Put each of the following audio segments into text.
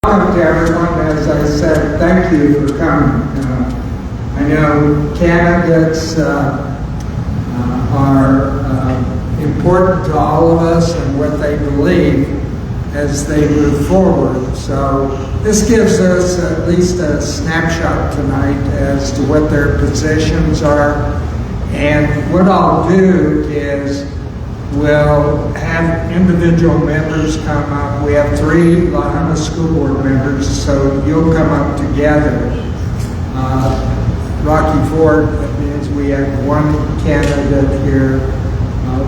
Welcome to everyone. As I said, thank you for coming. I know candidates are important to all of us and what they believe as they move forward. So this gives us at least a snapshot tonight as to what their positions are. And what I'll do is we'll have individual members come up. We have 3 Lahoma School Board members, so you'll come up together. Rocky Ford, that means we have 1 candidate here.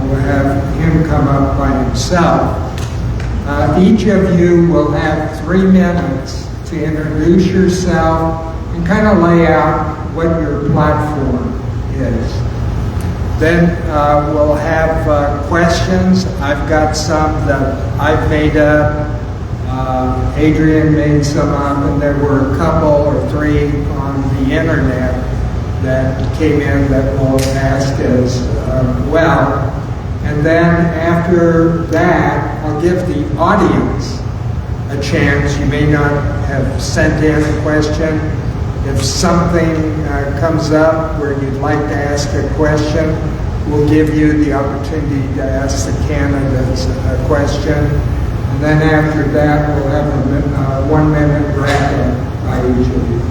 We'll have him come up by himself. Each of you will have 3 minutes to introduce yourself and kind of lay out what your platform is. Then we'll have questions. I've got some that I've made up. Adrian made some up, and there were a couple or 3 on the internet that came in that we'll ask as well. And then after that, I'll give the audience a chance. You may not have sent in a question. If something comes up where you'd like to ask a question, we'll give you the opportunity to ask the candidates a question. And then after that, we'll have a 1-minute wrap-up by each of you.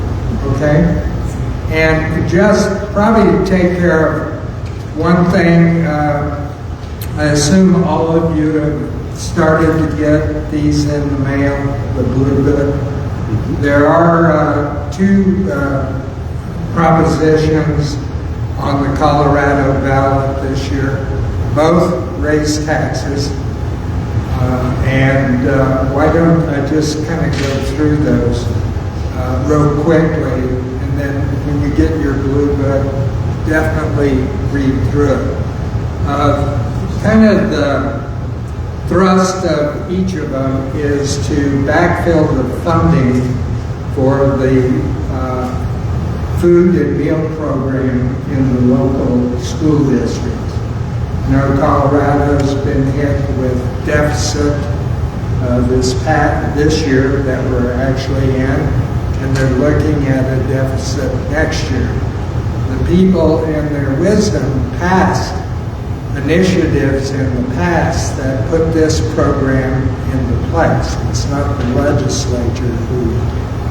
Okay? And just probably to take care of one thing, I assume all of you have started to get these in the mail, the blue book. There are 2 propositions on the Colorado ballot this year. Both raise taxes. And why don't I just kind of go through those real quickly, and then when you get your blue book, definitely read through it. Kind of the thrust of each of them is to backfill the funding for the food and meal program in the local school districts. You know, Colorado's been hit with deficit this year that we're actually in, and they're looking at a deficit next year. The people in their wisdom passed initiatives in the past that put this program into place. It's not the legislature who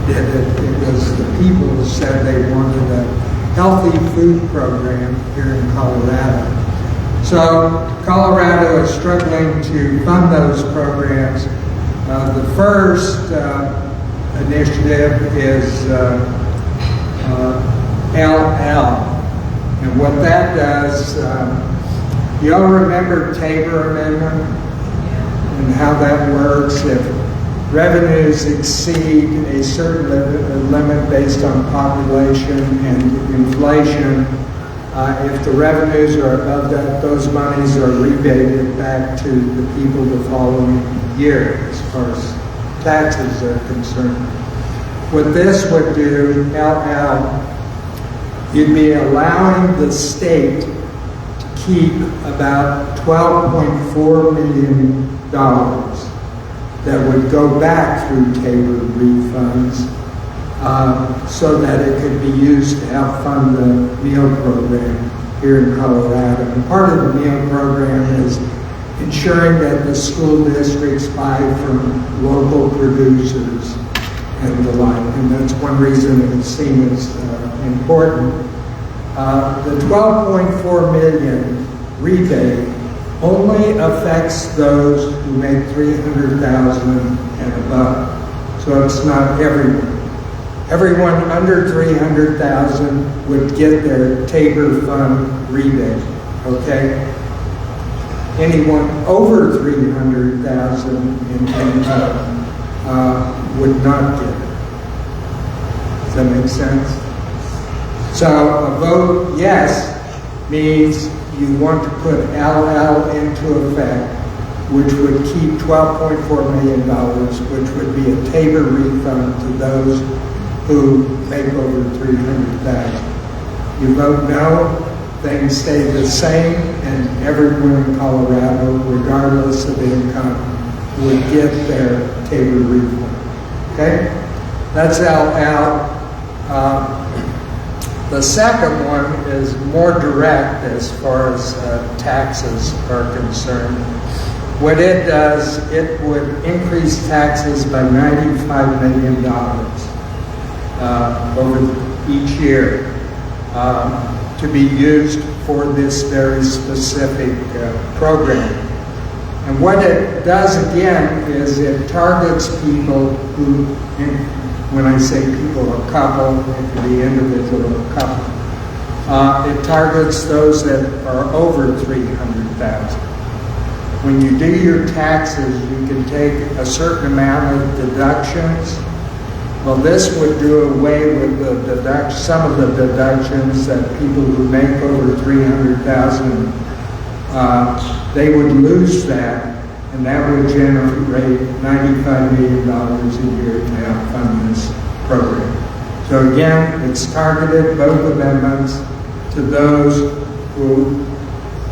did it. It was the people who said they wanted a healthy food program here in Colorado. So Colorado is struggling to fund those programs. The first initiative is LL. And what that does, you all remember Tabor Amendment and how that works? If revenues exceed a certain limit based on population and inflation, if the revenues are above that, those monies are rebated back to the people the following year as far as taxes are concerned. What this would do, LL, you'd be allowing the state to keep about $12.4 million that would go back through Tabor refunds so that it could be used to help fund the meal program here in Colorado. And part of the meal program is ensuring that the school districts buy from local producers and the like. And that's one reason it seems important. The $12.4 million rebate only affects those who make $300,000 and above. So it's not everyone. Everyone under $300,000 would get their Tabor Fund rebate, okay? Anyone over $300,000 and above would not get it. Does that make sense? So a vote yes means you want to put LL into effect, which would keep $12.4 million, which would be a Tabor refund to those who make over $300,000. You vote no, things stay the same, and everyone in Colorado, regardless of income, would get their Tabor refund. Okay? That's out. The second one is more direct as far as taxes are concerned. What it does, it would increase taxes by $95 million over each year to be used for this very specific program. And what it does again is it targets people who, when I say people, a couple, it could be individual or couple. It targets those that are over $300,000. When you do your taxes, you can take a certain amount of deductions. Well, this would do away with some of the deductions that people who make over $300,000, they would lose that, and that would generate $95 million a year to help fund this program. So again, it's targeted, both amendments, to those who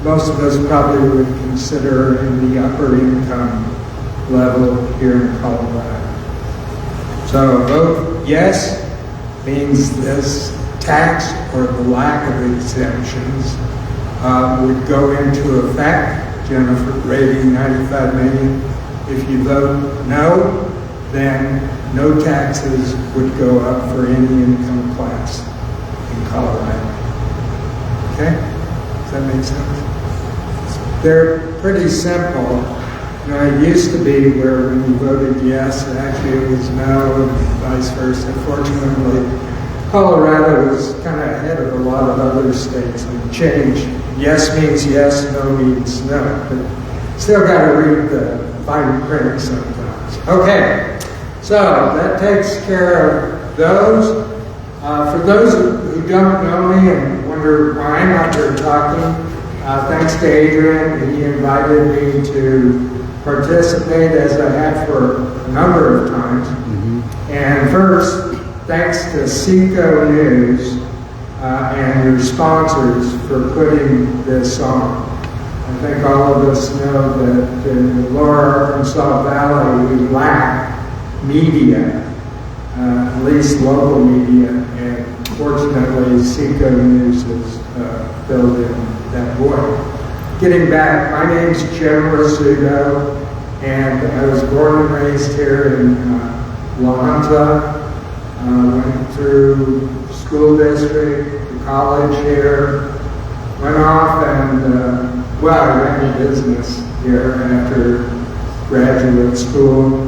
most of us probably would consider in the upper income level here in Colorado. So a vote yes means this tax or the lack of exemptions would go into effect, generating $95 million. If you vote no, then no taxes would go up for any income class in Colorado. Okay? Does that make sense? They're pretty simple. You know, it used to be where when you voted yes, actually it was no, and vice versa. Fortunately, Colorado was kind of ahead of a lot of other states and changed. Yes means yes, no means no. But still got to read the fine print sometimes. Okay, so that takes care of those. For those who don't know me and wonder why I'm out there talking, thanks to Adrian, he invited me to participate as I have for a number of times. And first, thanks to SECO News and your sponsors for putting this on. I think all of us know that in the lower Arkansas Valley we lack media, at least local media, and fortunately SECO News has filled in that void. Getting back, my name's Jim Rizzuto, and I was born and raised here in Junta. Went through school district, the college here, went off and, I ran a business here after graduate school,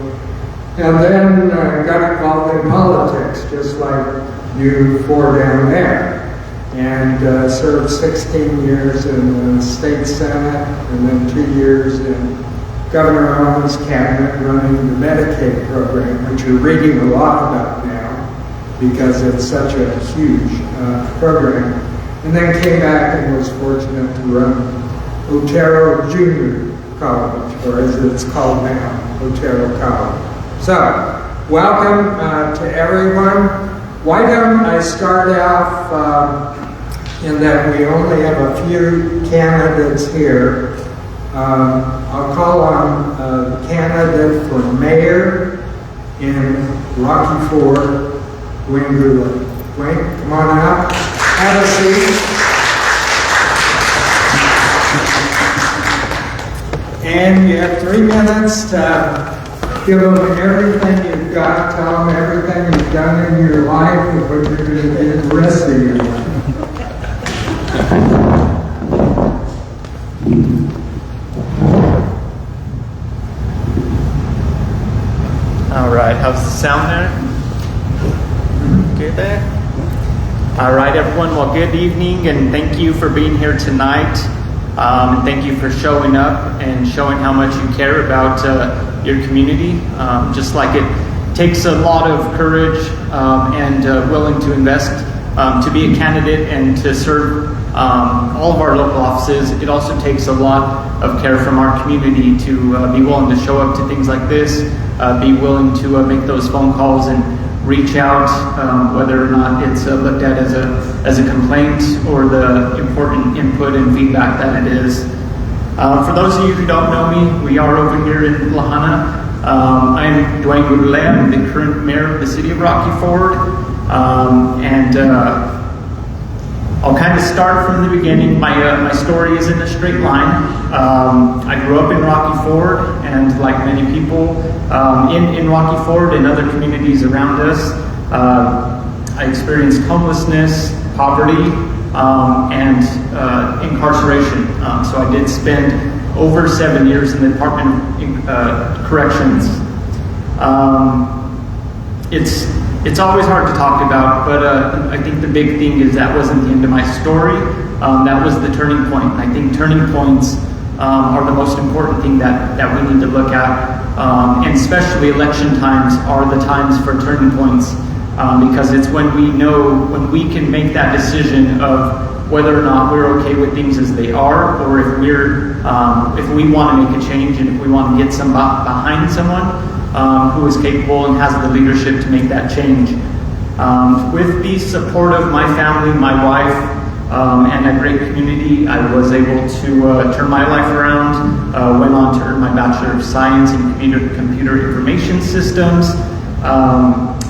and then got involved in politics, just like you four down there. And served 16 years in the state senate, and then 2 years in Governor Allen's cabinet running the Medicaid program, which you're reading a lot about now because it's such a huge program. And then came back and was fortunate to run Otero Junior College, or as it's called now, Otero College. So, welcome to everyone. Why don't I start off in that we only have a few candidates here. I'll call on the candidate for mayor in Rocky Ford, Wayne Goulet. Wayne, come on out, have a seat. And you have 3 minutes to give them everything you've got, tell them everything you've done in your life and what you're going to do the rest of your life. All right, how's the sound there? Good there? All right, everyone, well, good evening, and thank you for being here tonight. And thank you for showing up and showing how much you care about your community. Just like it takes a lot of courage and willing to invest to be a candidate and to serve all of our local offices, it also takes a lot of care from our community to be willing to show up to things like this, be willing to make those phone calls and reach out, whether or not it's looked at as a complaint or the important input and feedback that it is. For those of you who don't know me, we are over here in La Junta. I'm Dwayne Goudoulet. I'm the current mayor of the city of Rocky Ford. I'll kind of start from the beginning. My story isn't a straight line. I grew up in Rocky Ford, and like many people in Rocky Ford and other communities around us, I experienced homelessness, poverty, and incarceration. So I did spend over 7 years in the Department of Corrections. It's always hard to talk about, but I think the big thing is that wasn't the end of my story. That was the turning point. I think turning points are the most important thing that we need to look at, and especially election times are the times for turning points, because it's when we can make that decision of whether or not we're okay with things as they are, or if we want to make a change and if we want to get behind someone who is capable and has the leadership to make that change. With the support of my family, my wife, and a great community, I was able to turn my life around. Went on to earn my Bachelor of Science in Computer Information Systems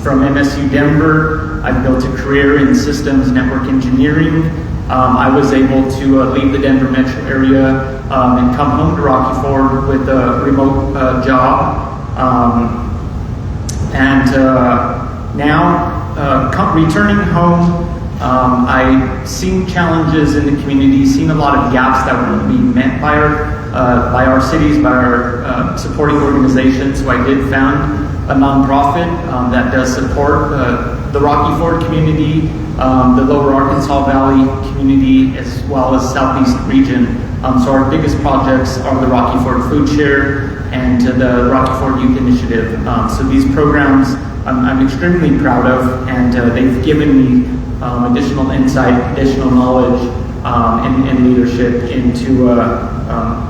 from MSU Denver. I've built a career in systems network engineering. I was able to leave the Denver metro area and come home to Rocky Ford with a remote job. Now, returning home, I've seen challenges in the community, seen a lot of gaps that weren't being met by our cities, by our supporting organizations. So I did found a nonprofit that does support the Rocky Ford community, the Lower Arkansas Valley community, as well as Southeast region. So our biggest projects are the Rocky Ford Food Share and the Rocky Ford Youth Initiative. So these programs I'm extremely proud of, and they've given me additional insight, additional knowledge, and leadership into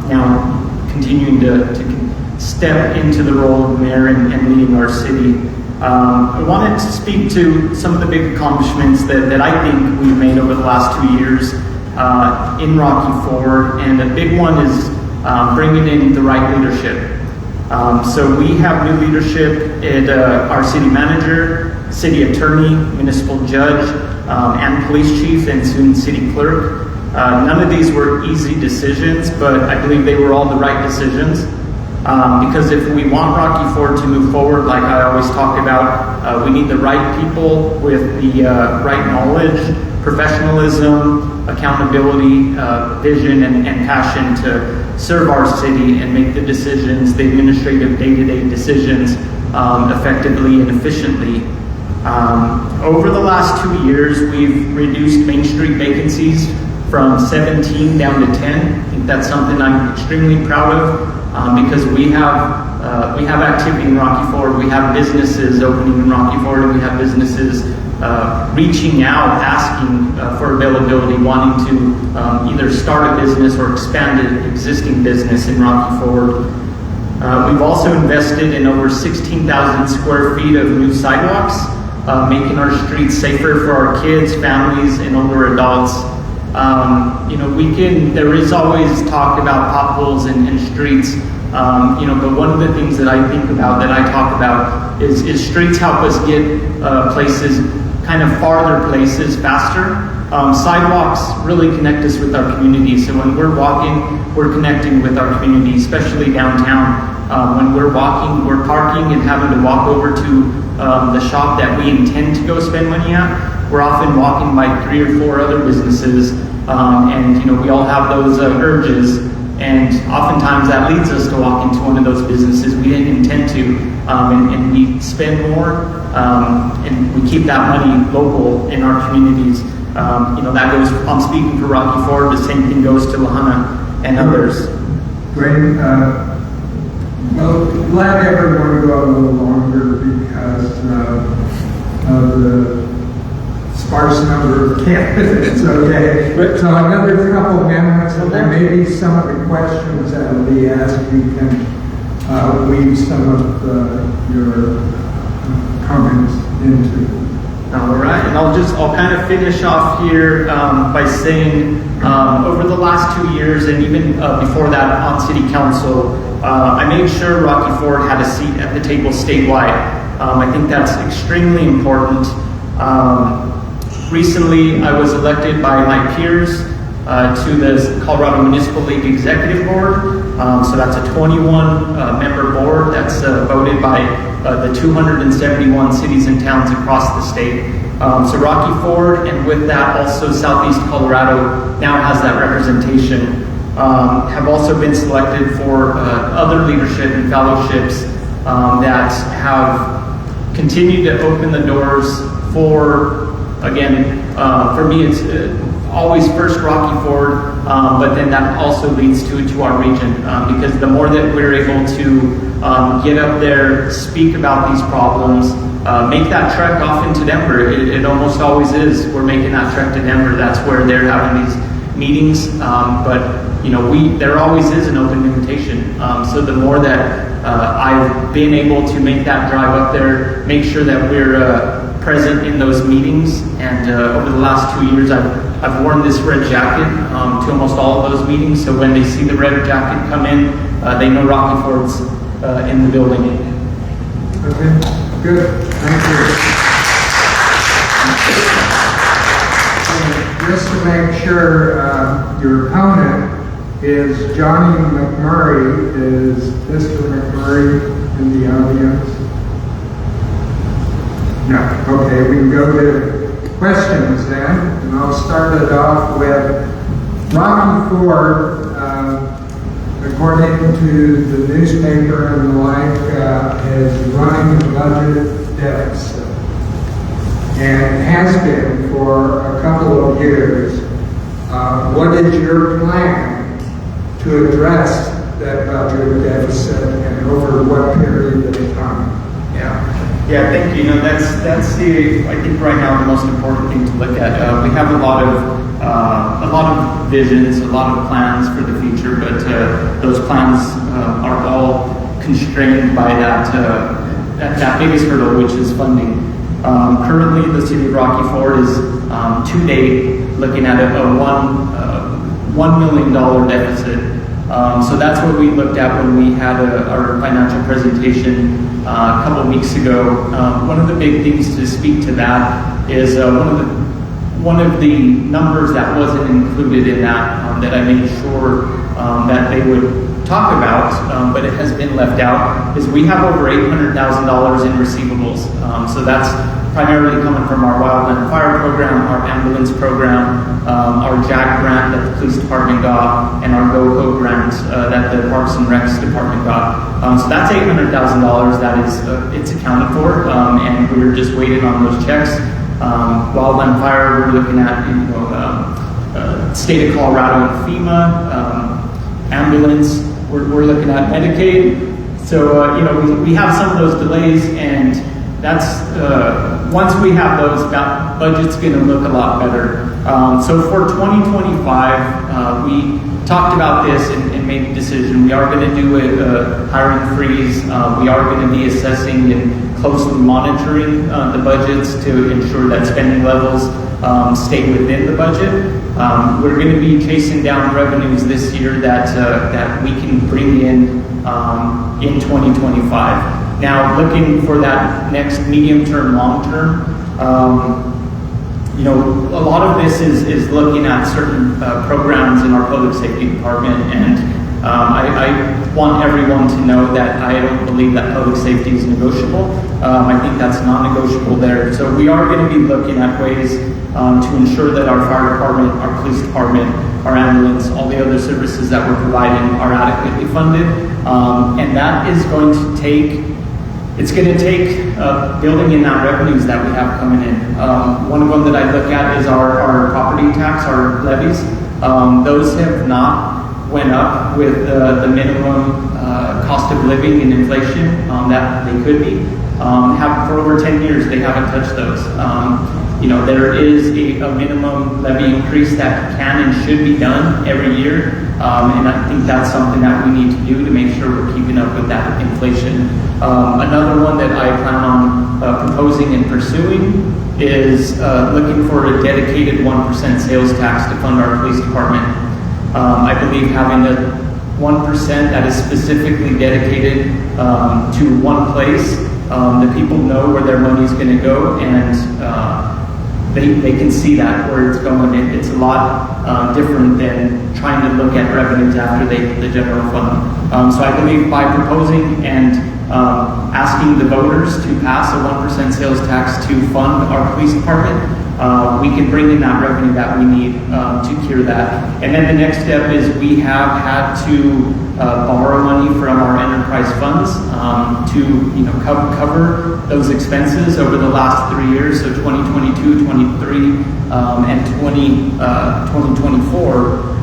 now continuing to step into the role of mayor and leading our city. I wanted to speak to some of the big accomplishments that I think we've made over the last 2 years in Rocky Ford, and a big one is bringing in the right leadership. So we have new leadership at our city manager, city attorney, municipal judge, and police chief, and soon city clerk. None of these were easy decisions, but I believe they were all the right decisions. Because if we want Rocky Ford to move forward, like I always talk about, we need the right people with the right knowledge, professionalism, accountability, vision, and passion to serve our city and make the decisions, the administrative day-to-day decisions, effectively and efficiently. Over the last 2 years, we've reduced Main Street vacancies from 17 down to 10. I think that's something I'm extremely proud of. Because we have activity in Rocky Ford, we have businesses opening in Rocky Ford, and we have businesses reaching out, asking for availability, wanting to either start a business or expand an existing business in Rocky Ford. We've also invested in over 16,000 square feet of new sidewalks, making our streets safer for our kids, families, and older adults. There is always talk about potholes and streets, but one of the things that I think about, that I talk about, is streets help us get places, kind of farther places, faster. Sidewalks really connect us with our community, so when we're walking, we're connecting with our community, especially downtown. When we're walking, we're parking and having to walk over to the shop that we intend to go spend money at. We're often walking by 3 or 4 other businesses, and we all have those urges, and oftentimes that leads us to walk into one of those businesses we didn't intend to, and we spend more, and we keep that money local in our communities. That goes, I'm speaking for Rocky Ford, the same thing goes to Lahana and others. Great. Well, let everyone go a little longer because of the sparse number of candidates, okay? So another couple minutes, and there may be some of the questions that will be asked. You can weave some of your comments into. All right, and I'll kind of finish off here by saying over the last 2 years, and even before that on City Council, I made sure Rocky Ford had a seat at the table statewide. I think that's extremely important. Recently, I was elected by my peers to the Colorado Municipal League Executive Board. So that's a 21-member board that's voted by the 271 cities and towns across the state. So Rocky Ford, and with that also Southeast Colorado, now has that representation. Have also been selected for other leadership and fellowships that have continued to open the doors for, again, for me it's always first Rocky Ford, but then that also leads to our region, because the more that we're able to get up there, speak about these problems, make that trek off into Denver. It almost always is. We're making that trek to Denver. That's where they're having these meetings. But you know, there always is an open invitation. So the more that I've been able to make that drive up there, make sure that we're present in those meetings. And over the last 2 years, I've worn this red jacket to almost all of those meetings. So when they see the red jacket come in, they know Rocky Ford's in the building. Okay. Good, thank you. Just to make sure, your opponent is Johnny McMurray. Is Mr. McMurray in the audience? No. Okay, we can go to questions then, and I'll start it off with Rocky Ford. According to the newspaper and the like, is running a budget deficit, and has been for a couple of years. What is your plan to address that budget deficit, and over what period of time? Yeah, thank you. That's the, I think right now the most important thing to look at. We have a lot of visions, a lot of plans for the future, but those plans are all constrained by that biggest hurdle, which is funding. Currently, the city of Rocky Ford is to date looking at a $1 million deficit. So that's what we looked at when we had our financial presentation a couple of weeks ago. One of the big things to speak to that is one of the numbers that wasn't included in that that I made sure that they would talk about, but it has been left out, is we have over $800,000 in receivables. So that's primarily coming from our wildland fire program, our ambulance program, our JAG grant that the police department got, and our GOHO grant that the Parks and Recs department got. So that's $800,000 that is it's accounted for, and we're just waiting on those checks. Wildland fire, we're looking at state of Colorado and FEMA. Ambulance, we're looking at Medicaid. So we have some of those delays, and that's once we have those, that budget's going to look a lot better. So for 2025, we talked about this and made a decision. We are going to do a hiring freeze. We are going to be assessing and closely monitoring the budgets to ensure that spending levels stay within the budget. We're going to be chasing down revenues this year that we can bring in 2025. Now, looking for that next medium-term, long-term, a lot of this is looking at certain programs in our public safety department, and I want everyone to know that I don't believe that public safety is negotiable. I think that's non-negotiable there. So we are going to be looking at ways to ensure that our fire department, our police department, our ambulance, all the other services that we're providing are adequately funded. And that is going to take, it's going to take building in that revenues that we have coming in. One of them that I look at is our property tax, our levies. Those have not went up with the minimum cost of living and inflation that they could be. For over 10 years, they haven't touched those. There is a minimum levy increase that can and should be done every year, and I think that's something that we need to do to make sure we're keeping up with that inflation. Another one that I plan on proposing and pursuing is looking for a dedicated 1% sales tax to fund our police department. I believe having 1% that is specifically dedicated to one place. The people know where their money is going to go, and they can see that where it's going. It's a lot different than trying to look at revenues after they hit the general fund. So I believe by proposing and asking the voters to pass a 1% sales tax to fund our police department, we can bring in that revenue that we need to cure that. And then the next step is we have had to borrow money from our enterprise funds to cover those expenses over the last 3 years, so 2022, 23, and 2024.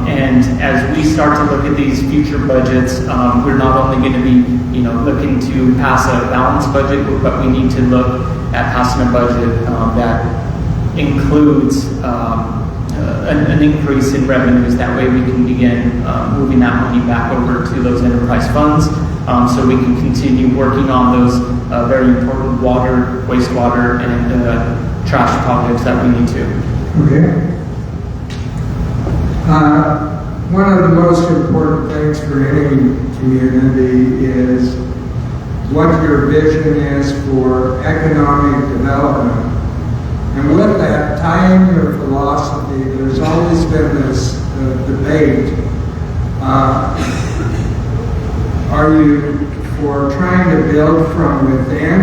And as we start to look at these future budgets, we're not only going to be looking to pass a balanced budget, but we need to look at passing a budget that includes an increase in revenues. That way we can begin moving that money back over to those enterprise funds, so we can continue working on those very important water, wastewater, and trash projects that we need to. Okay. One of the most important things for any community is what your vision is for economic development. And with that, tie in your philosophy. There's always been this debate. Are you for trying to build from within,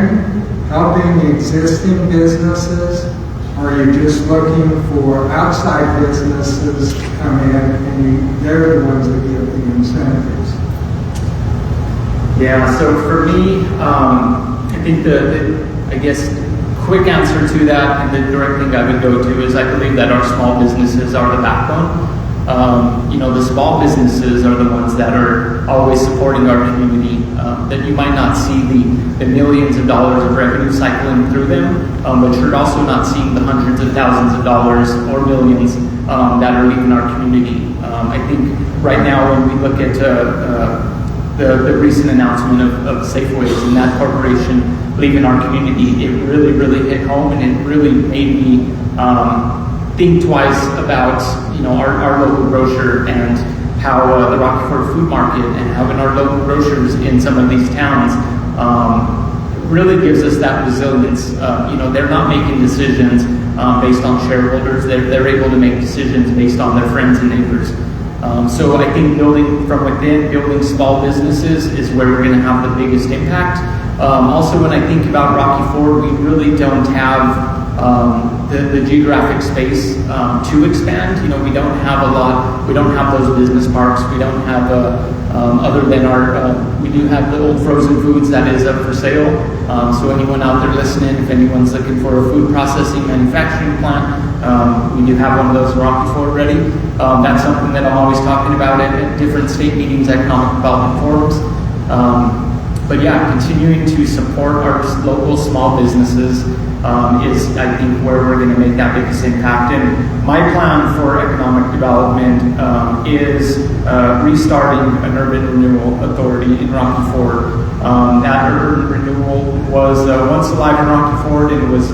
helping existing businesses? Or are you just looking for outside businesses to come in and they're the ones that give the incentives? Yeah, so for me, I think I guess quick answer to that, and the direct thing I would go to is I believe that our small businesses are the backbone. The small businesses are the ones that are always supporting our community, that you might not see the millions of dollars of revenue cycling through them, but you're also not seeing the hundreds of thousands of dollars or millions that are leaving our community. I think right now when we look at the recent announcement of Safeways and that corporation leaving our community, it really, really hit home, and it really made me think twice about our local grocer and how the Rocky Ford Food Market and having our local grocers in some of these towns really gives us that resilience. They're not making decisions based on shareholders. They're able to make decisions based on their friends and neighbors. So I think building from within, building small businesses is where we're going to have the biggest impact. Also, when I think about Rocky Ford, we really don't have the geographic space to expand. We don't have a lot. We don't have those business parks. We don't have other than we do have the old frozen foods that is up for sale. So anyone out there listening, if anyone's looking for a food processing manufacturing plant, we do have one of those in Rocky Ford ready. That's something that I'm always talking about at different state meetings, economic development forums. But yeah, continuing to support our local small businesses is, I think, where we're going to make that biggest impact. And my plan for economic development is restarting an urban renewal authority in Rocky Ford. That urban renewal was once alive in Rocky Ford and was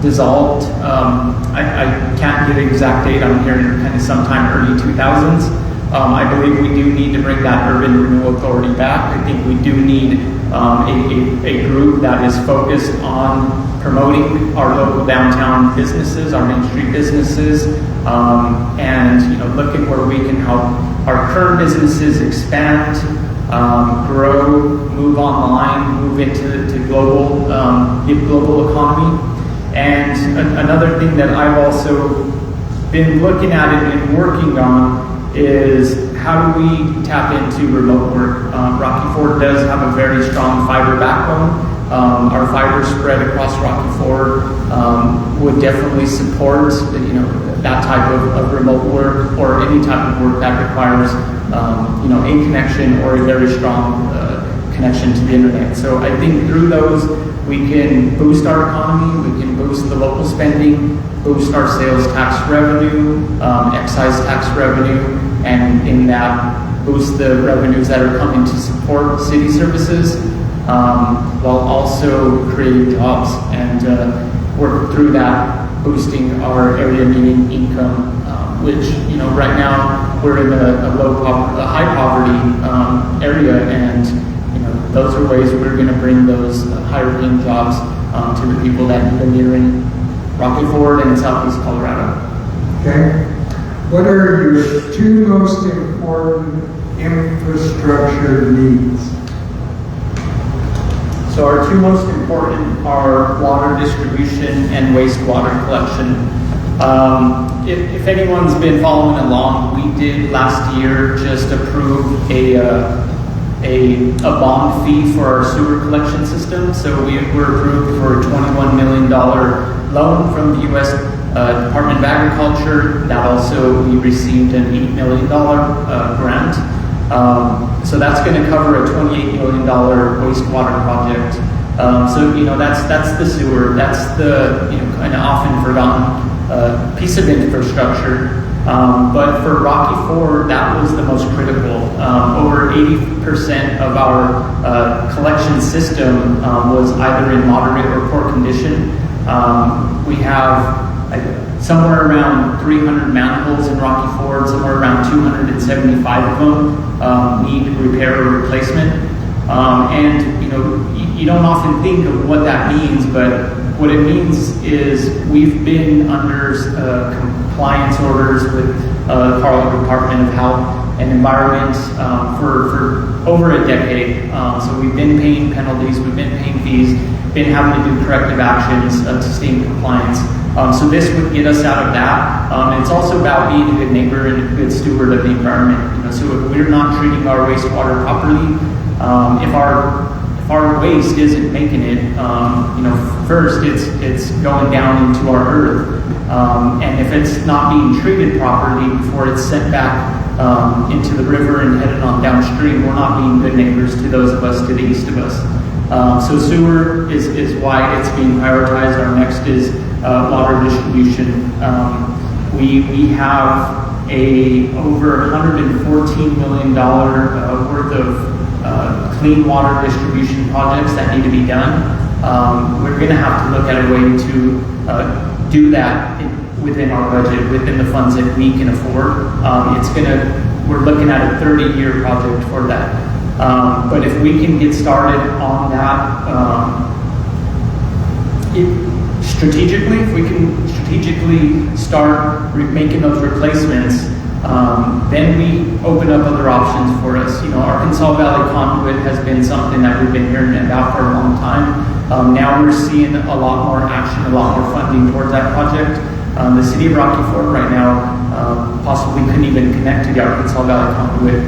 dissolved. I can't give an exact date. I'm hearing kind of sometime early 2000s. I believe we do need to bring that urban renewal authority back. I think we do need a group that is focused on promoting our local downtown businesses, our Main Street businesses, and looking where we can help our current businesses expand, grow, move online, move into global, the global economy. And another thing that I've also been looking at and working on is how do we tap into remote work. Rocky Ford does have a very strong fiber backbone. Our fiber spread across Rocky Ford would definitely support that type of remote work or any type of work that requires a connection or a very strong connection to the internet. So I think through those we can boost our economy, we can boost the local spending, boost our sales tax revenue, excise tax revenue, and in that boost the revenues that are coming to support city services, while also creating jobs and work through that, boosting our area median income, which right now we're in a high poverty area, and those are ways we're going to bring those higher paying jobs to the people that live here in Rocky Ford and Southeast Colorado. Okay. What are your two most important infrastructure needs? So our two most important are water distribution and wastewater collection. If anyone's been following along, we did last year just approve a bond fee for our sewer collection system. So we were approved for a $21 million loan from the U.S. Department of Agriculture. That also, we received an $8 million grant. So that's going to cover a $28 million wastewater project. So that's the sewer. That's the kind of often forgotten piece of infrastructure. But for Rocky Ford, that was the most critical. Over 80% of our collection system was either in moderate or poor condition. We have somewhere around 300 manholes in Rocky Ford, somewhere around 275 of them need repair or replacement. And you don't often think of what that means, but what it means is we've been under compliance orders with the Colorado Department of Health and Environment for over a decade. So we've been paying penalties, we've been paying fees, been having to do corrective actions to stay in compliance. So this would get us out of that. It's also about being a good neighbor and a good steward of the environment. So if we're not treating our wastewater properly, if our waste isn't making it, first it's going down into our earth, and if it's not being treated properly before it's sent back into the river and headed on downstream, we're not being good neighbors to those of us to the east of us. So sewer is why it's being prioritized. Our next is water distribution. We have over $114 million worth of clean water distribution projects that need to be done. We're going to have to look at a way to do that within our budget, within the funds that we can afford. We're looking at a 30-year project for that. But if we can get started on that strategically, if we can strategically start making those replacements, then we open up other options for us. Arkansas Valley Conduit has been something that we've been hearing about for a long time. Now we're seeing a lot more action, a lot more funding towards that project. The city of Rocky Ford right now possibly couldn't even connect to the Arkansas Valley Conduit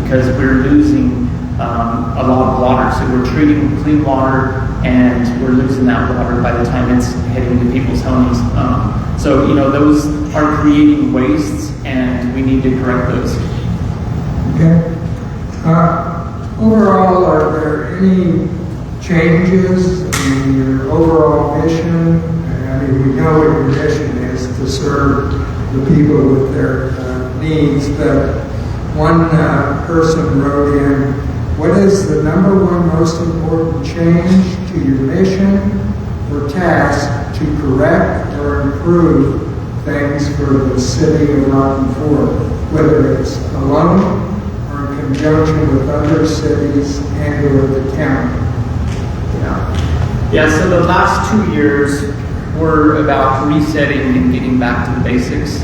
because we're losing a lot of water. So we're treating clean water and we're losing that water by the time it's heading to people's homes. So those are creating wastes, and we need to correct those. Okay. Overall, are there any changes in your overall mission? I mean, we know what your mission is, to serve the people with their needs, but one person wrote in, what is the number one most important change to your mission or task to correct or improve things for the city of Rocky Ford, whether it's alone or in conjunction with other cities and or the county? Yeah, so the last 2 years were about resetting and getting back to the basics.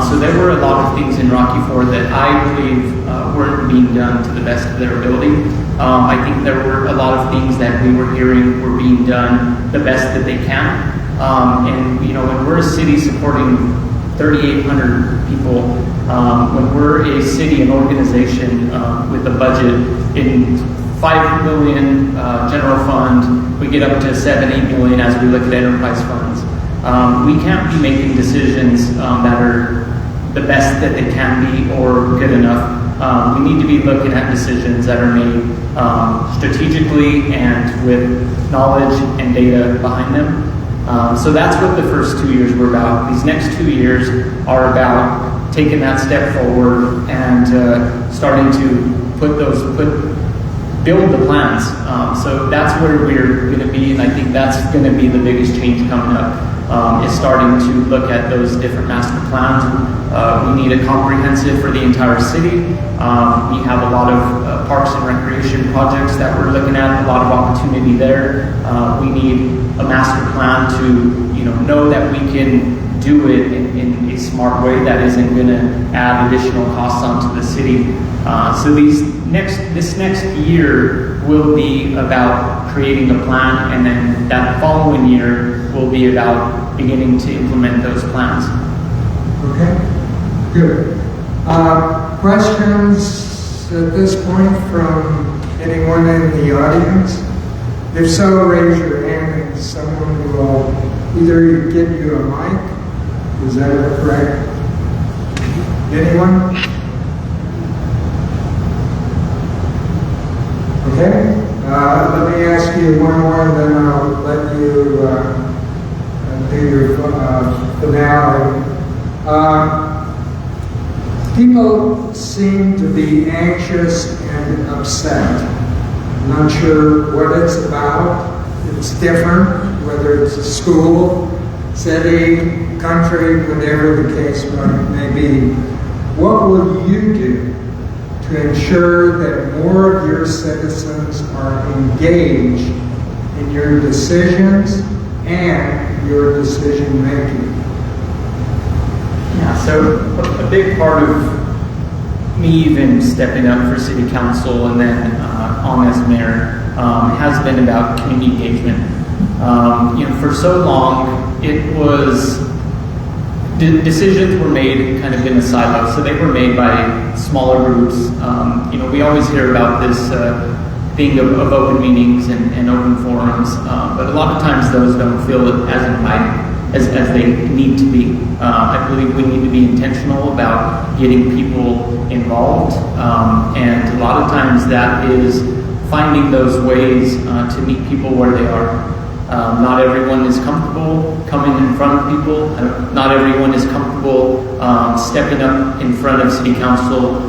So there were a lot of things in Rocky Ford that I believe weren't being done to the best of their ability. I think there were a lot of things that we were hearing were being done the best that they can. And when we're a city supporting 3,800 people, when we're a city, an organization with a budget in $5 million general fund, we get up to $7-8 million as we look at enterprise funds. We can't be making decisions that are the best that they can be or good enough. We need to be looking at decisions that are made strategically and with knowledge and data behind them. So that's what the first 2 years were about. These next 2 years are about taking that step forward and starting to put build the plans. So that's where we're going to be, and I think that's going to be the biggest change coming up, is starting to look at those different master plans. We need a comprehensive for the entire city. We have a lot of parks and recreation projects that we're looking at, a lot of opportunity there. We need a master plan to know that we can do it in a smart way that isn't going to add additional costs onto the city. So this next year will be about creating a plan, and then that following year will be about beginning to implement those plans. Okay, good. Questions at this point from anyone in the audience? If so, raise your hand and someone will either give you a mic. Is that correct? Anyone? Okay. Let me ask you one more, and then I'll let you do your finale. People seem to be anxious and upset. I'm not sure what it's about. It's different, whether it's a school, city, country, whatever the case may be. What will you do to ensure that more of your citizens are engaged in your decisions and your decision making? Yeah, so a big part of me even stepping up for city council and then on as mayor has been about community engagement. For so long, it was decisions were made kind of in a silo, so they were made by smaller groups. We always hear about this thing of open meetings and open forums, but a lot of times those don't feel as inviting as they need to be. I believe we need to be intentional about getting people involved, and a lot of times that is finding those ways to meet people where they are. Not everyone is comfortable coming in front of people. Not everyone is comfortable stepping up in front of city council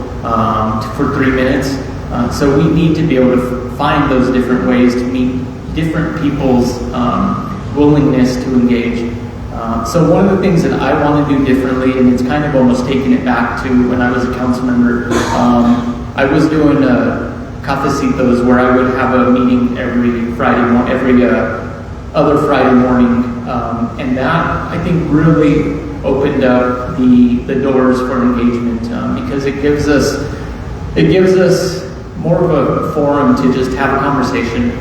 for 3 minutes. So we need to be able to find those different ways to meet different people's willingness to engage. So one of the things that I want to do differently, and it's kind of almost taking it back to when I was a council member, I was doing cafecitos where I would have a meeting every other Friday morning, and that I think really opened up the doors for engagement, because it gives us more of a forum to just have a conversation.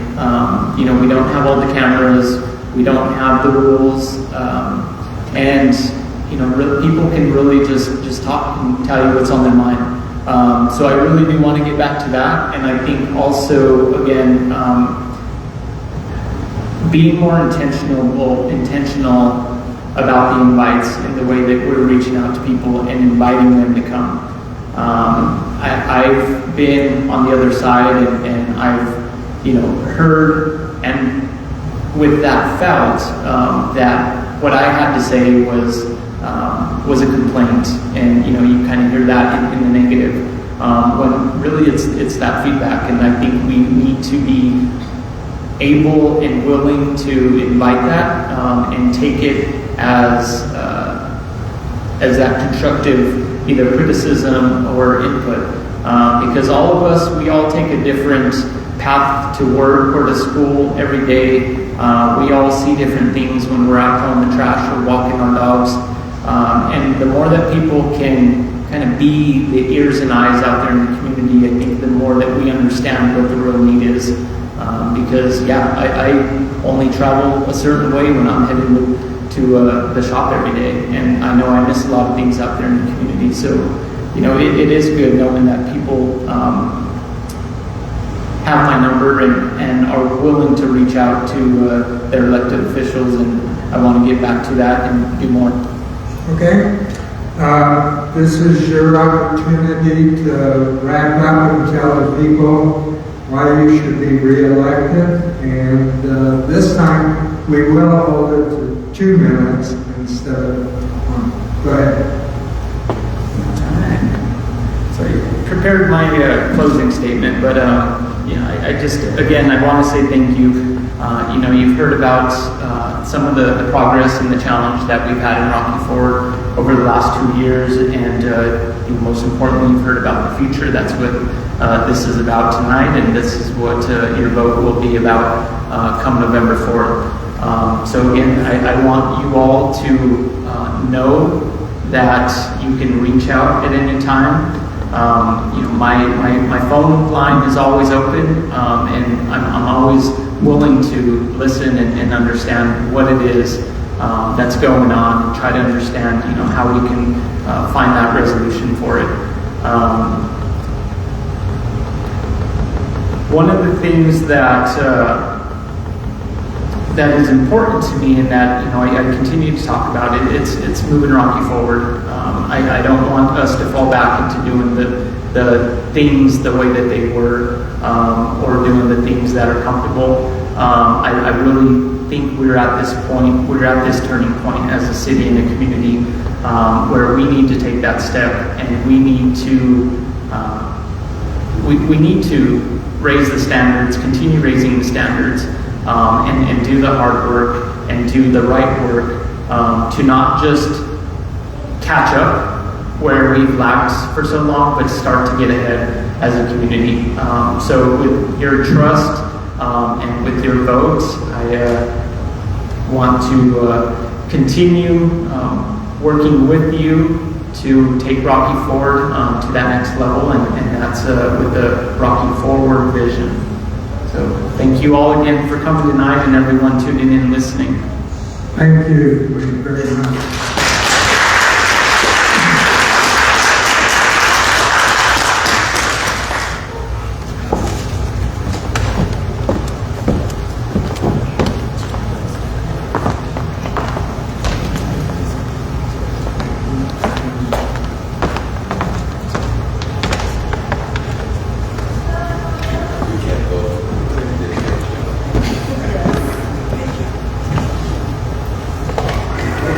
We don't have all the cameras, we don't have the rules, and people can really just talk and tell you what's on their mind. So I really do want to get back to that, and I think also again. Being more intentional about the invites and the way that we're reaching out to people and inviting them to come. I've been on the other side, and I've heard and with that felt that what I had to say was a complaint, and you kind of hear that in the negative, when really it's that feedback, and I think we need to be able and willing to invite that and take it as that constructive either criticism or input, because all of us, we all take a different path to work or to school every day. We all see different things when we're out throwing the trash or walking our dogs, and the more that people can kind of be the ears and eyes out there in the community, I think the more that we understand what the real need is. Because I only travel a certain way when I'm heading to the shop every day, and I know I miss a lot of things out there in the community. So, it is good knowing that people have my number and are willing to reach out to their elected officials, and I want to get back to that and do more. Okay. This is your opportunity to wrap up and tell the people why you should be re-elected, and this time we will hold it to 2 minutes instead of 1. Go ahead. All right. So prepared my closing statement, but I just, again, I want to say thank you. You've heard about some of the progress and the challenge that we've had in Rocky Ford over the last 2 years, and most importantly, you've heard about the future. That's what this is about tonight, and this is what your vote will be about come November 4th. So again, I want you all to know that you can reach out at any time. My phone line is always open, and I'm always willing to listen and understand what it is that's going on, and try to understand, how we can find that resolution for it. One of the things that is important to me, and that I continue to talk about it, it's moving Rocky forward. I don't want us to fall back into doing the things the way that they were, or doing the things that are comfortable. I really think we're at this point, we're at this turning point as a city and a community, where we need to take that step, and we need to raise the standards, continue raising the standards, and do the hard work and do the right work, to not just catch up where we've lacked for so long, but start to get ahead as a community. So with your trust and with your votes, I want to continue working with you to take Rocky Ford to that next level, and that's with the Rocky Forward vision. So thank you all again for coming tonight, and everyone tuning in and listening. Thank you very much.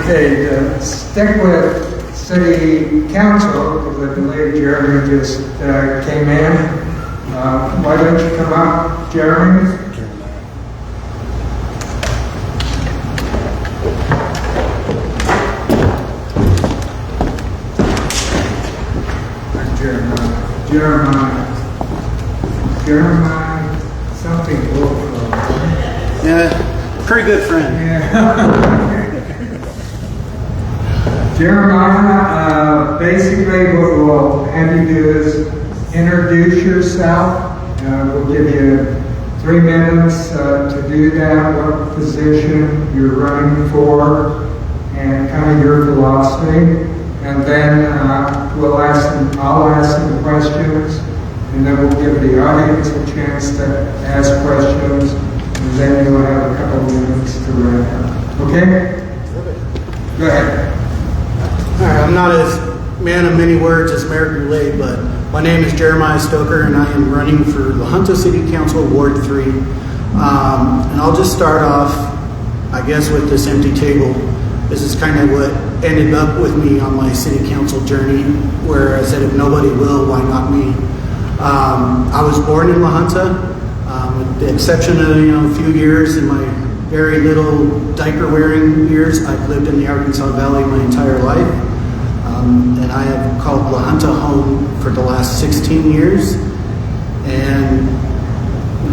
Okay, to stick with City Council, because I believe Jeremy just came in. Why don't you come up, Jeremy? Jeremiah, something awful. Yeah, pretty good friend. Yeah. Jeremiah, basically what we'll have you do is introduce yourself. We'll give you 3 minutes to do that, what position you're running for, and kind of your philosophy. And then I'll ask some questions, and then we'll give the audience a chance to ask questions, and then you'll have a couple of minutes to wrap up. Okay? Go ahead. All right, I'm not as man of many words as Mayor Goulet, but my name is Jeremiah Stoker, and I am running for La Junta City Council Ward 3. And I'll just start off, I guess, with this empty table. This is kind of what ended up with me on my city council journey, where I said, if nobody will, why not me? I was born in La Junta, with the exception of a few years in my very little diaper-wearing years. I've lived in the Arkansas Valley my entire life, and I have called La Junta home for the last 16 years. And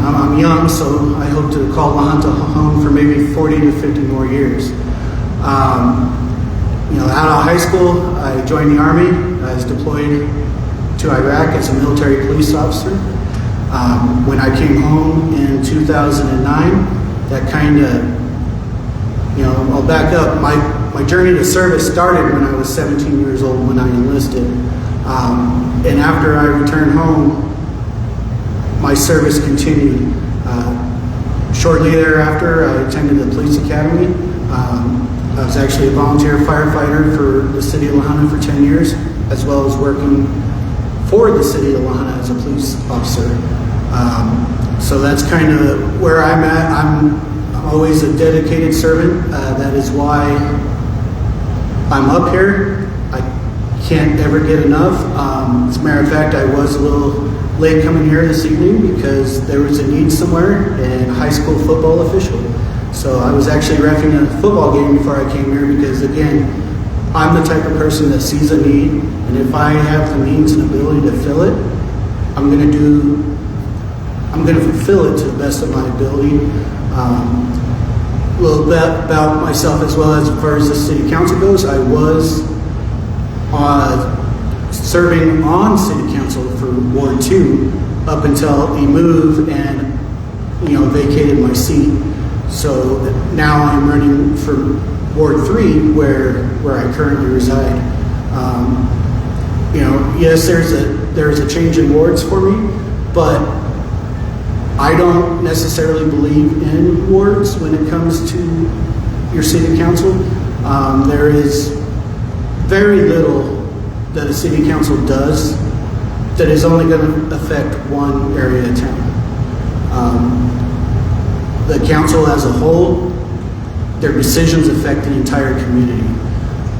I'm young, so I hope to call La Junta home for maybe 40 to 50 more years. Out of high school, I joined the Army. I was deployed to Iraq as a military police officer. When I came home in 2009, that kind of, I'll back up. My journey to service started when I was 17 years old when I enlisted. And after I returned home, my service continued. Shortly thereafter, I attended the police academy. I was actually a volunteer firefighter for the city of La Junta for 10 years, as well as working for the city of La Junta as a police officer. So that's kind of where I'm at. I'm always a dedicated servant. That is why I'm up here. I can't ever get enough. As a matter of fact, I was a little late coming here this evening because there was a need somewhere in high school football official. So I was actually reffing a football game before I came here because, again, I'm the type of person that sees a need, and if I have the means and ability to fill it, I'm going to fulfill it to the best of my ability. A little bit about myself as well as far as the city council goes. I was serving on city council for Ward 2 up until he moved and vacated my seat. So now I'm running for Ward 3 where I currently reside. Yes, there's a change in wards for me, but I don't necessarily believe in wards when it comes to your city council. There is very little that a city council does that is only going to affect one area of town. The council as a whole, their decisions affect the entire community.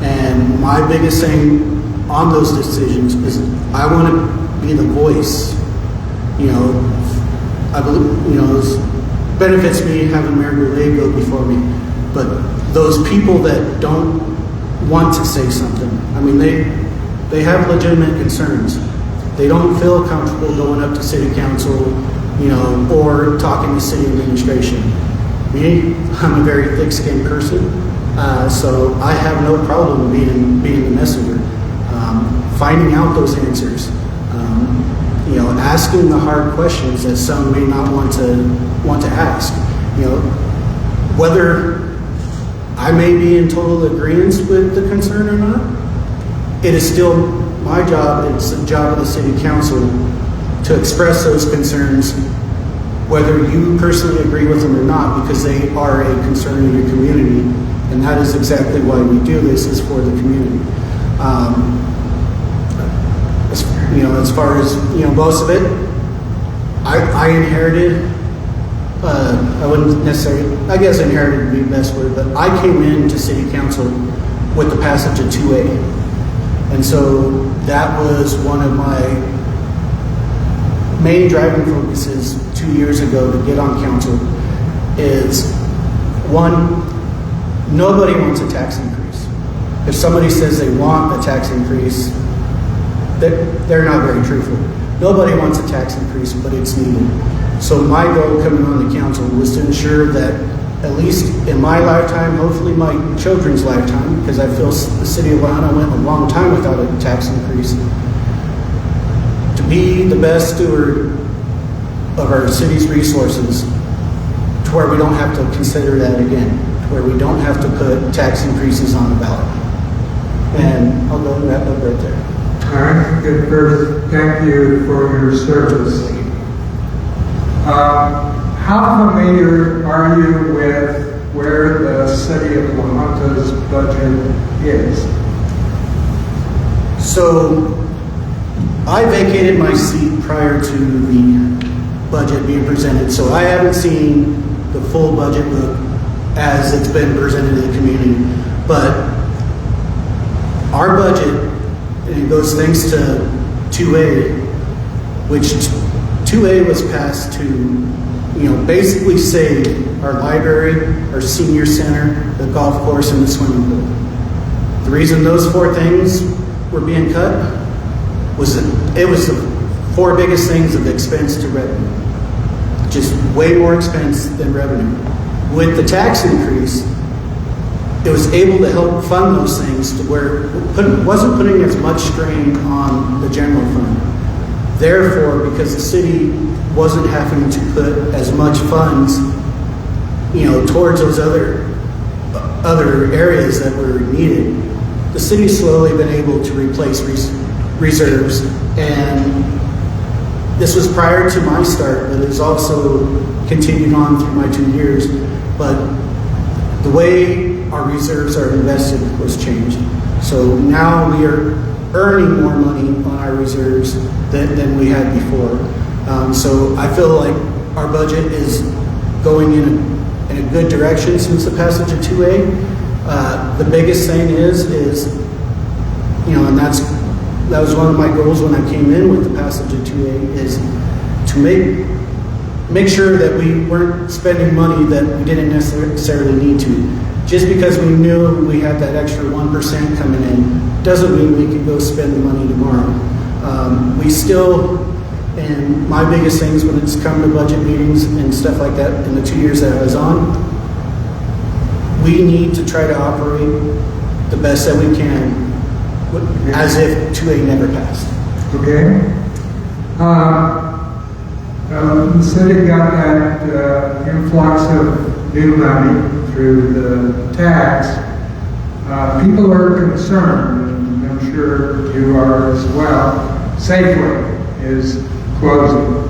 And my biggest thing on those decisions is I want to be the voice. I believe, it benefits me having Mayor Goulet go before me, but those people that don't want to say something, I mean, they have legitimate concerns. They don't feel comfortable going up to city council, or talking to city administration. Me, I'm a very thick-skinned person, so I have no problem being the messenger, finding out those answers, asking the hard questions that some may not want to ask. Whether I may be in total agreement with the concern or not, it is still my job. It's the job of the city council to express those concerns, whether you personally agree with them or not, because they are a concern in your community, and that is exactly why we do this, is for the community. As far as most of it, I inherited. I wouldn't necessarily, I guess inherited would be the best word, but I came into city council with the passage of 2A, and so that was one of my main driving focuses 2 years ago to get on council. Is one, nobody wants a tax increase. If somebody says they want a tax increase, they're not very truthful. Nobody wants a tax increase, but it's needed. So my goal coming on the council was to ensure that, at least in my lifetime, hopefully my children's lifetime, because I feel the city of Atlanta went a long time without a tax increase, to be the best steward of our city's resources to where we don't have to consider that again, to where we don't have to put tax increases on the ballot. And I'll go and wrap up right there. All right, good. First, thank you for your service. How familiar are you with where the city of La Junta's budget is? So, I vacated my seat prior to the budget being presented, so I haven't seen the full budget book as it's been presented to the community. But our budget, and it goes thanks to 2A, which 2A was passed to, basically save our library, our senior center, the golf course, and the swimming pool. The reason those four things were being cut was that it was the four biggest things of expense to revenue. Just way more expense than revenue. With the tax increase, it was able to help fund those things to where it wasn't putting as much strain on the general fund. Therefore, because the city wasn't having to put as much funds, towards those other areas that were needed, the city's slowly been able to replace reserves. And this was prior to my start, but it's also continued on through my 2 years. But the way our reserves are invested was changed. So now we are earning more money on our reserves than we had before. So I feel like our budget is going in a good direction since the passage of 2A. The biggest thing is and that's that was one of my goals when I came in with the passage of 2A, is to make sure that we weren't spending money that we didn't necessarily need to. Just because we knew we had that extra 1% coming in, doesn't mean we could go spend the money tomorrow. We still, and my biggest things when it's come to budget meetings and stuff like that in the 2 years that I was on, we need to try to operate the best that we can as if 2A never passed. Okay. The city got that influx of new money through the tax. People are concerned, and I'm sure you are as well. Safeway is closing.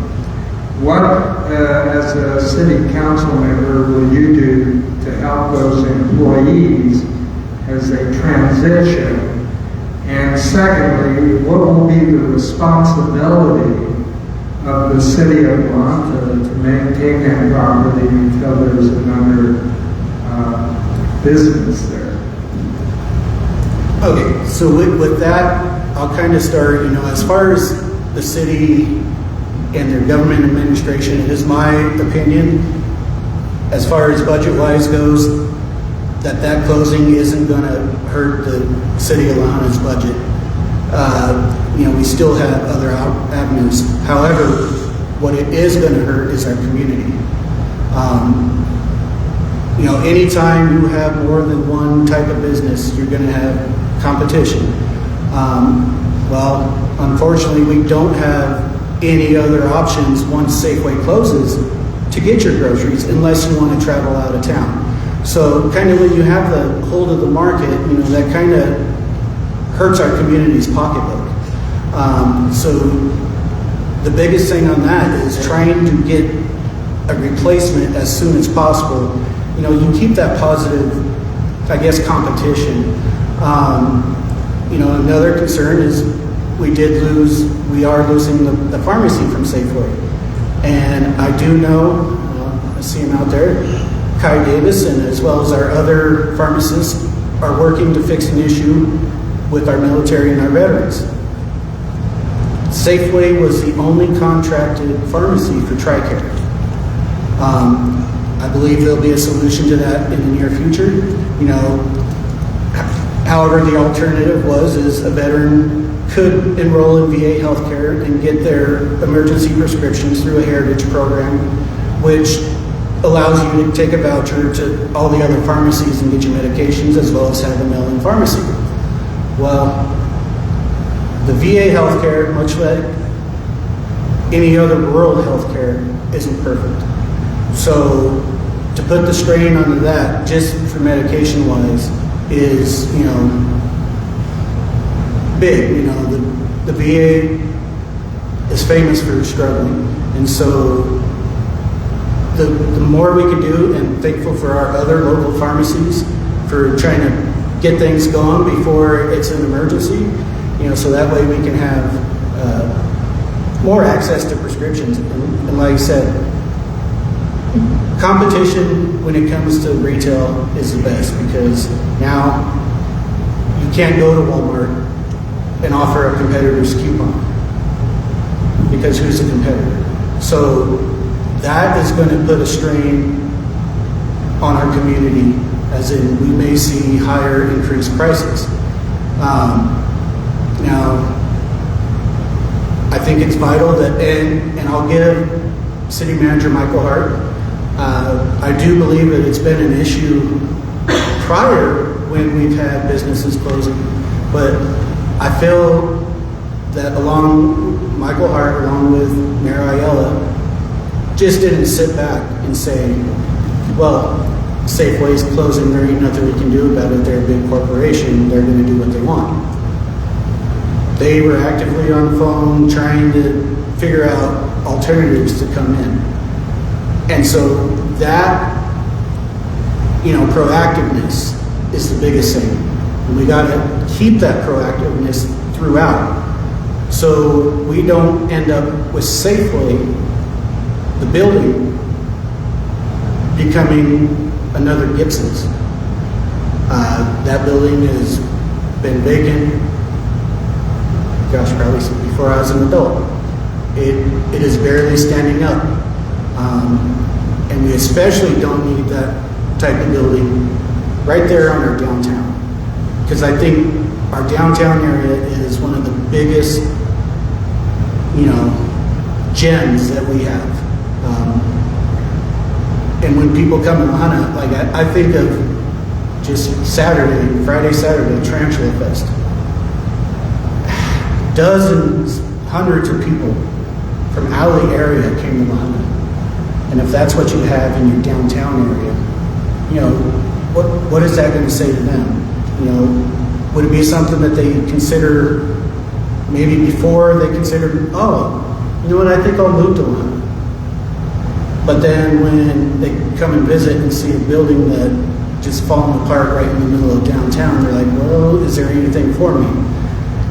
What, as a city council member, will you do to help those employees as they transition? And secondly, what will be the responsibility of the city of Junta to maintain that property until there's another business there? Okay, so with that, I'll kind of start, as far as the city and their government administration, it is my opinion, as far as budget-wise goes, that closing isn't going to hurt the city of La Junta's budget. We still have other avenues. However, what it is going to hurt is our community. Anytime you have more than one type of business, you're going to have competition. Well, unfortunately, we don't have any other options once Safeway closes to get your groceries unless you want to travel out of town. So kind of when you have the hold of the market, that kind of hurts our community's pocketbook. So the biggest thing on that is trying to get a replacement as soon as possible. You keep that positive, competition. Another concern is we are losing the pharmacy from Safeway. And I do know, I see him out there, Kai Davis, and as well as our other pharmacists are working to fix an issue with our military and our veterans. Safeway was the only contracted pharmacy for TRICARE. I believe there'll be a solution to that in the near future. However, the alternative is a veteran could enroll in VA healthcare and get their emergency prescriptions through a heritage program, which allows you to take a voucher to all the other pharmacies and get your medications, as well as have a mail-in pharmacy. Well, the VA healthcare, much like any other rural healthcare, isn't perfect. So to put the strain onto that, just for medication-wise, is big. The VA is famous for struggling, and so the more we can do, and thankful for our other local pharmacies for trying to get things going before it's an emergency, so that way we can have more access to prescriptions. And like I said, competition when it comes to retail is the best, because now you can't go to Walmart and offer a competitor's coupon, because who's the competitor? So that is going to put a strain on our community, as in we may see higher increased prices. Now, I think it's vital that, and I'll give City Manager Michael Hart, I do believe that it's been an issue prior when we've had businesses closing, but I feel that Michael Hart, along with Mayor Ayala, just didn't sit back and say, well, Safeway's closing, there ain't nothing we can do about it, they're a big corporation, they're going to do what they want. They were actively on the phone trying to figure out alternatives to come in. And so that, proactiveness is the biggest thing. And we got to keep that proactiveness throughout, so we don't end up with Safeway, the building, becoming another Gibson's. That building has been vacant gosh, probably before I was an adult. It is barely standing up. And we especially don't need that type of building right there on our downtown. Because I think our downtown area is one of the biggest, gems that we have. And when people come to Lahaina, like I think of just Friday, Saturday, Tarantula Fest. Dozens, hundreds of people from Alley area came to Lahaina. And if that's what you have in your downtown area, what is that going to say to them? Would it be something that they consider maybe before they considered, you know what, I think I'll move to Lahaina. But then when they come and visit and see a building that just falling apart right in the middle of downtown, they're like, well, is there anything for me?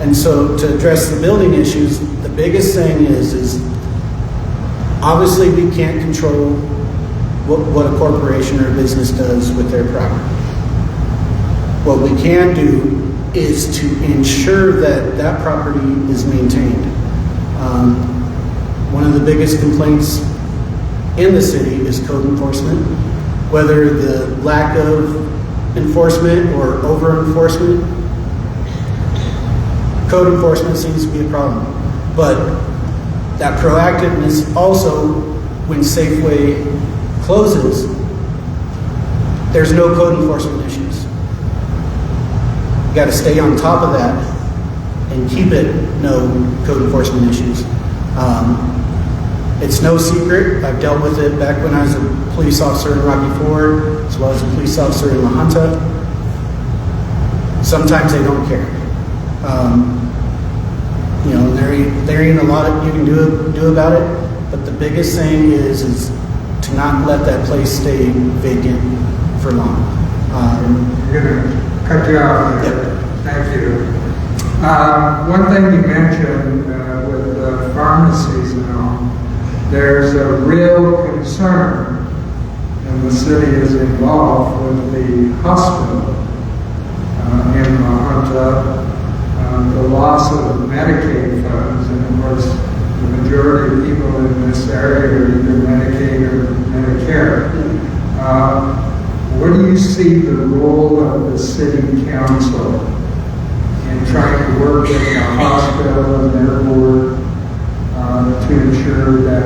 And so to address the building issues, the biggest thing is obviously we can't control what a corporation or a business does with their property. What we can do is to ensure that that property is maintained. One of the biggest complaints in the city is code enforcement, whether the lack of enforcement or over enforcement. Code enforcement seems to be a problem, but that proactiveness also, when Safeway closes, there's no code enforcement issues. You got to stay on top of that and keep it no code enforcement issues. It's no secret. I've dealt with it back when I was a police officer in Rocky Ford, as well as a police officer in La Junta. Sometimes they don't care. There ain't a lot you can do about it. But the biggest thing is to not let that place stay vacant for long. I'm going to cut you off there. Yep. Thank you. One thing you mentioned with the pharmacies and all, there's a real concern, and the city is involved with the hospital in La Junta, the loss of Medicaid funds, and of course the majority of people in this area are either Medicaid or Medicare. What do you see the role of the city council in trying to work with the hospital and their board to ensure that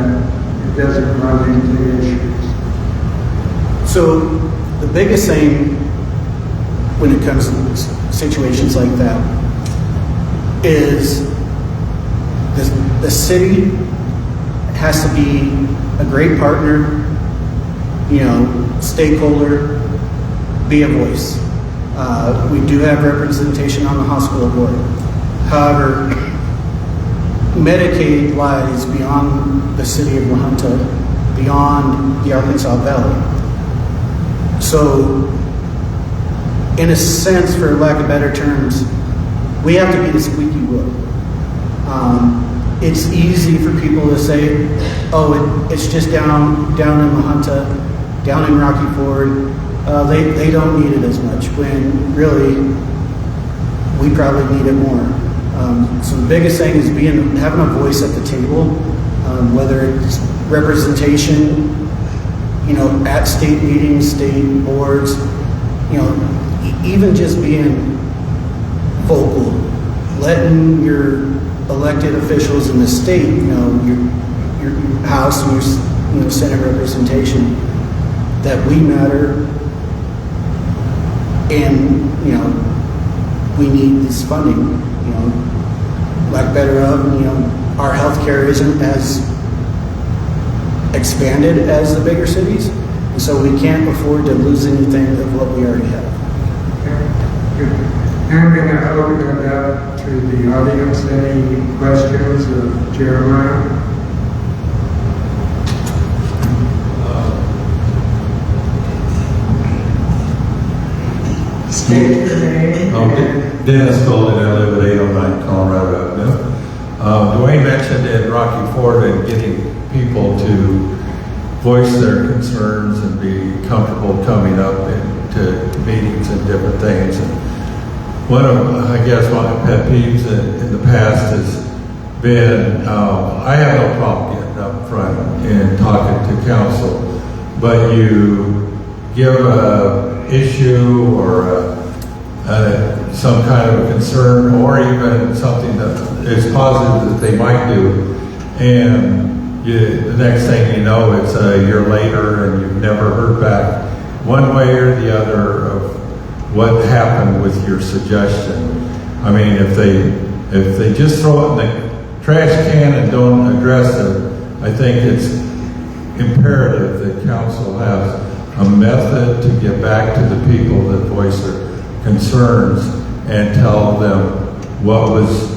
it doesn't run into issues? So the biggest thing when it comes to situations like that is the city has to be a great partner, stakeholder, be a voice. We do have representation on the hospital board. However, Medicaid lies beyond the city of La Junta, beyond the Arkansas Valley. So, in a sense, for lack of better terms, we have to be the squeaky wheel. It's easy for people to say, it's just down in La Junta, down in Rocky Ford. They don't need it as much, when really we probably need it more. So the biggest thing is having a voice at the table, whether it's representation, at state meetings, state boards, even just being vocal, letting your elected officials in the state, your House and your Senate representation, that we matter, and we need this funding. Lack better of, our healthcare isn't as expanded as the bigger cities, and so we can't afford to lose anything of what we already have. Okay, good. I'm going to open it up to the audience. Any questions of Jeremiah? State your name. Okay. Dennis Golden, I live at 809 Colorado Avenue. Dwayne mentioned in Rocky Ford and getting people to voice their concerns and be comfortable coming up into meetings and different things. And one of, I guess, one of my pet peeves in the past has been, I have no problem getting up front and talking to council, but you give a issue or some kind of a concern, or even something that is positive that they might do, and the next thing you know, it's a year later and you've never heard back one way or the other of what happened with your suggestion. I mean, if they just throw it in the trash can and don't address it, I think it's imperative that council has a method to get back to the people that voice their concerns and tell them what was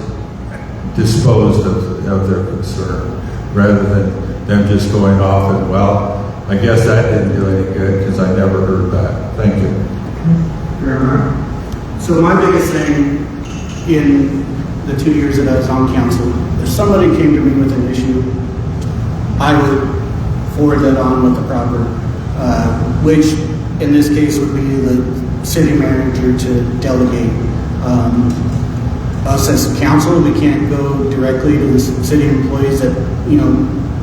disposed of their concern, rather than them just going off and, well, I guess that didn't do any good because I never heard back. Thank you. So my biggest thing in the 2 years that I was on council, if somebody came to me with an issue, I would forward that on with the proper, which in this case would be the city manager to delegate. Us as a council, we can't go directly to the city employees that, you know,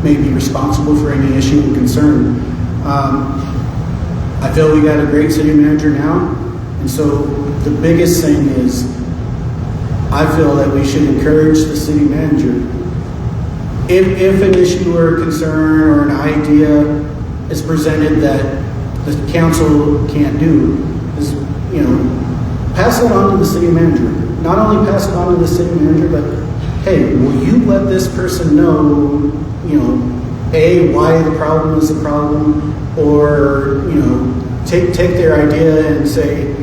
may be responsible for any issue and concern. I feel we got a great city manager now, and so the biggest thing is I feel that we should encourage the city manager. If an issue or a concern or an idea is presented that the council can't do, is, you know, pass it on to the city manager. Not only pass it on to the city manager, but hey, will you let this person know, you know, A, why the problem is a problem, or, you know, take their idea and say,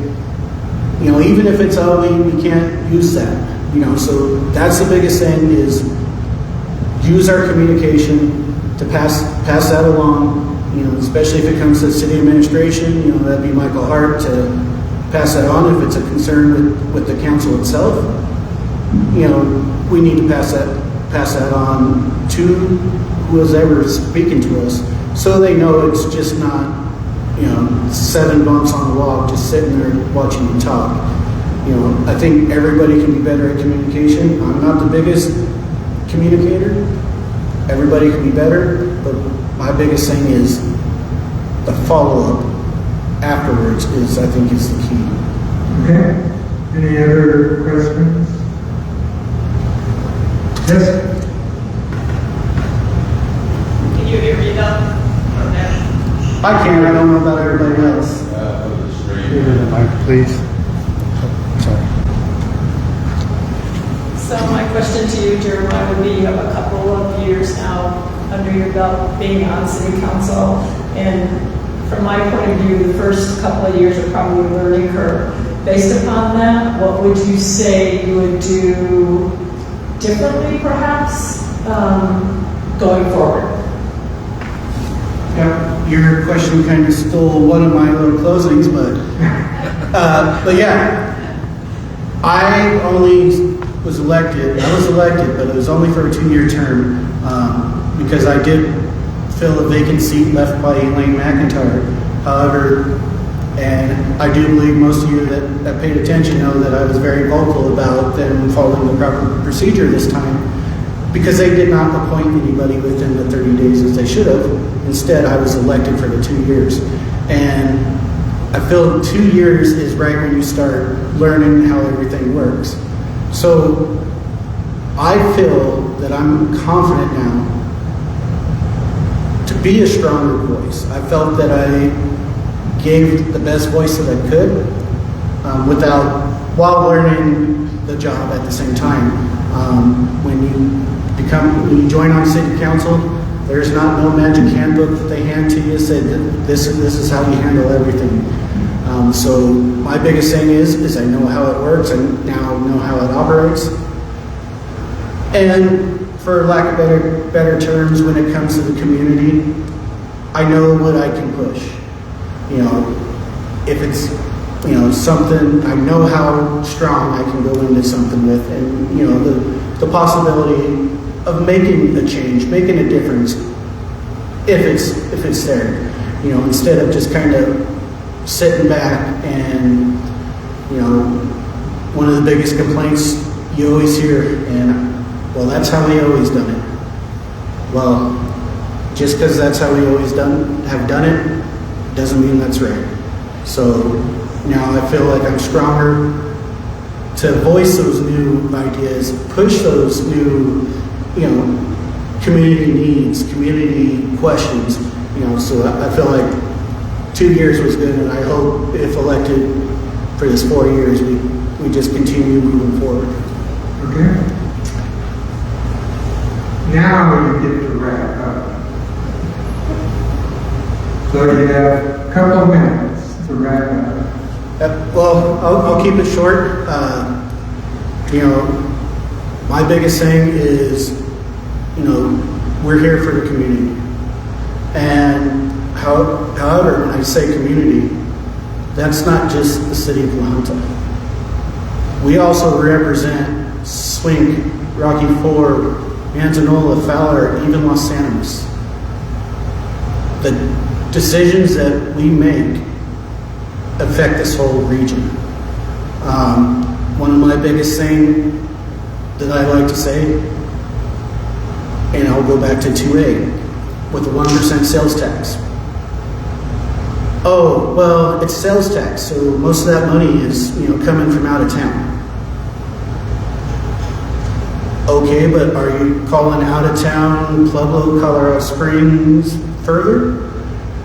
you know, even if it's, oh, we can't use that, you know. So that's the biggest thing, is use our communication to pass that along, you know, especially if it comes to city administration, you know, that'd be Michael Hart to pass that on. If it's a concern with the council itself, you know, we need to pass that on to who's ever speaking to us, so they know it's just not, you know, 7 bumps on the walk, just sitting there watching you talk. You know, I think everybody can be better at communication. I'm not the biggest communicator. Everybody can be better, but my biggest thing is the follow-up afterwards is, I think, is the key. Okay. Any other questions? Yes? Can you hear me now? I can. I don't know about everybody else. Give her the mic, please. Sorry. So my question to you, Jeremiah, would be, you have a couple of years now under your belt being on city council, and from my point of view, the first couple of years are probably a learning curve. Based upon that, what would you say you would do differently, perhaps, going forward? Yeah, your question kind of stole one of my little closings, but yeah, I only was elected. I was elected, but it was only for a 2-year term, because I did fill a vacant seat left by Elaine McIntyre. However, and I do believe most of you that paid attention know that I was very vocal about them following the proper procedure this time, because they did not appoint anybody within the 30 days as they should have. Instead, I was elected for the 2 years. And I feel 2 years is right when you start learning how everything works. So I feel that I'm confident now to be a stronger voice. I felt that I gave the best voice that I could, while learning the job at the same time. When you join on city council, there's no magic handbook that they hand to you say this is how you handle everything. So my biggest thing is I know how it works. I now know how it operates. And for lack of better terms, when it comes to the community, I know what I can push. You know, if it's, you know, something, I know how strong I can go into something with, and, you know, the possibility of making a change, making a difference, if it's there. You know, instead of just kind of sitting back and, you know, when of the biggest complaints you always hear, and well, that's how we always done it. Well, just because that's how we always have done it, doesn't mean that's right. So now I feel like I'm stronger to voice those new ideas, push those new, community needs, community questions, so I feel like 2 years was good, and I hope if elected for this 4 years, we just continue moving forward. Okay. Now you get to wrap up. So you have a couple minutes to wrap up. Well, I'll keep it short. My biggest thing is, we're here for the community. And however, when I say community, that's not just the city of La Junta. We also represent Swink, Rocky Ford, Manzanola, Fowler, even Los Animas. The decisions that we make affect this whole region. One of my biggest things that I like to say, and I'll go back to 2A, with the 1% sales tax. Oh, well, it's sales tax, so most of that money is, coming from out of town. Okay, but are you calling out of town Pueblo, Colorado Springs further?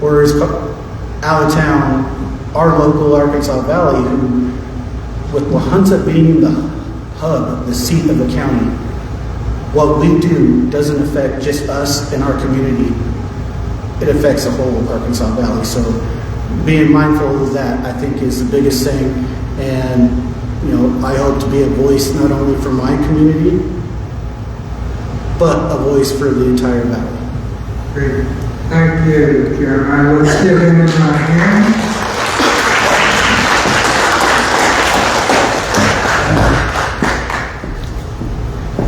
Or is out of town our local Arkansas Valley, who, with La Junta being the hub, the seat of the county, what we do doesn't affect just us and our community. It affects the whole Arkansas Valley. So being mindful of that, I think, is the biggest thing. And, I hope to be a voice not only for my community, but a voice for the entire valley. Great. Thank you, Jeremiah. Let's give him a hand.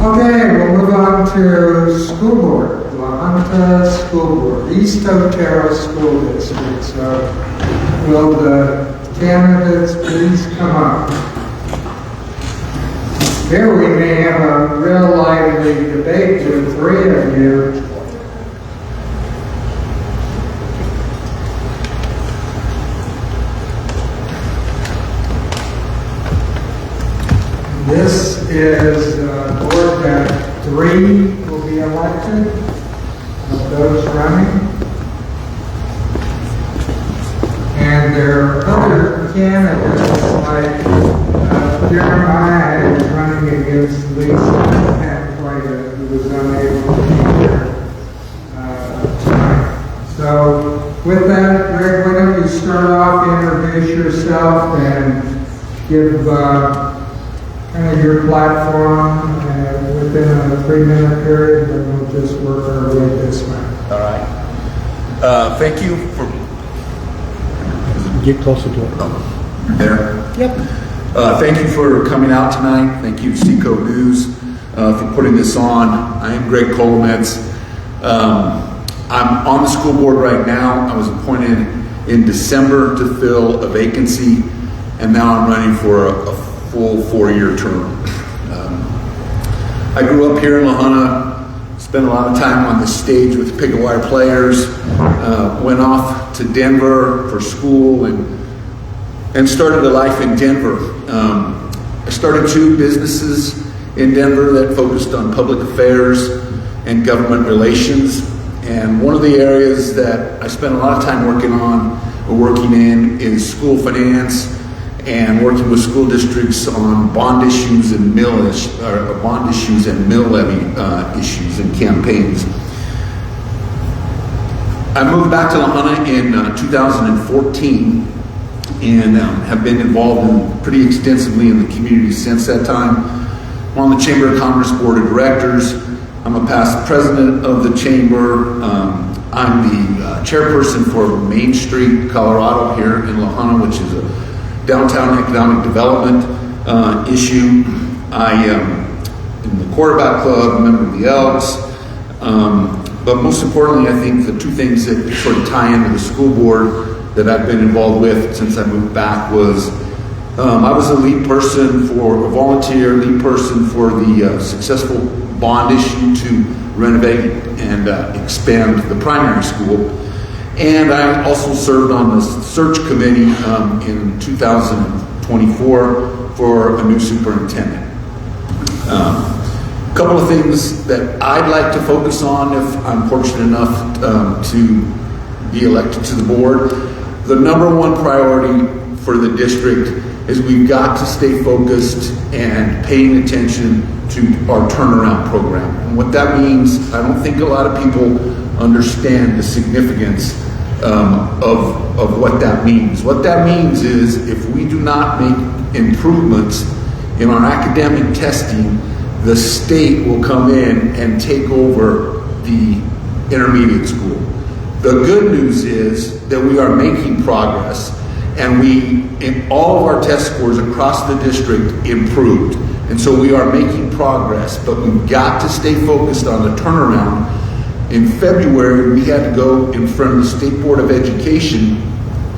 Okay, we'll move on to school board. La Junta School Board, East Otero School District. So will the candidates please come up? Here we may have a real lively debate with 3 of you. This is a board that 3 will be elected of those running. And there are other candidates like Jeremiah is running against Lisa Pathwaiter, who was unable to be here tonight. So with that, Greg, why don't you start off, introduce yourself, and give kind of your platform within a 3-minute period, and we'll just work our way this way. All right. Thank you for... Get closer to it. There? Yep. Thank you for coming out tonight. Thank you, SECO News, for putting this on. I am Greg Colomets. I'm on the school board right now. I was appointed in December to fill a vacancy, and now I'm running for a full 4-year term. I grew up here in La Junta, spent a lot of time on the stage with Picketwire players, went off to Denver for school and started a life in Denver. I started 2 businesses in Denver that focused on public affairs and government relations. And one of the areas that I spent a lot of time working in is school finance, and working with school districts on bond issues and mill levy issues and campaigns. I moved back to La Junta in 2014 and have been involved pretty extensively in the community since that time. I'm on the Chamber of Commerce Board of Directors. I'm a past president of the Chamber. I'm the chairperson for Main Street, Colorado here in La Junta, which is a downtown economic development issue. I am in the quarterback club, a member of the Elks. But most importantly, I think the 2 things that sort of tie into the school board that I've been involved with since I moved back was I was a volunteer lead person for the successful bond issue to renovate and expand the primary school. And I also served on the search committee in 2024 for a new superintendent. A couple of things that I'd like to focus on if I'm fortunate enough to be elected to the board. The number one priority for the district is we've got to stay focused and paying attention to our turnaround program. And what that means, I don't think a lot of people understand the significance of what that means. What that means is if we do not make improvements in our academic testing, the state will come in and take over the intermediate school. The good news is that we are making progress, and in all of our test scores across the district improved. And so we are making progress, but we've got to stay focused on the turnaround. In February, we had to go in front of the State Board of Education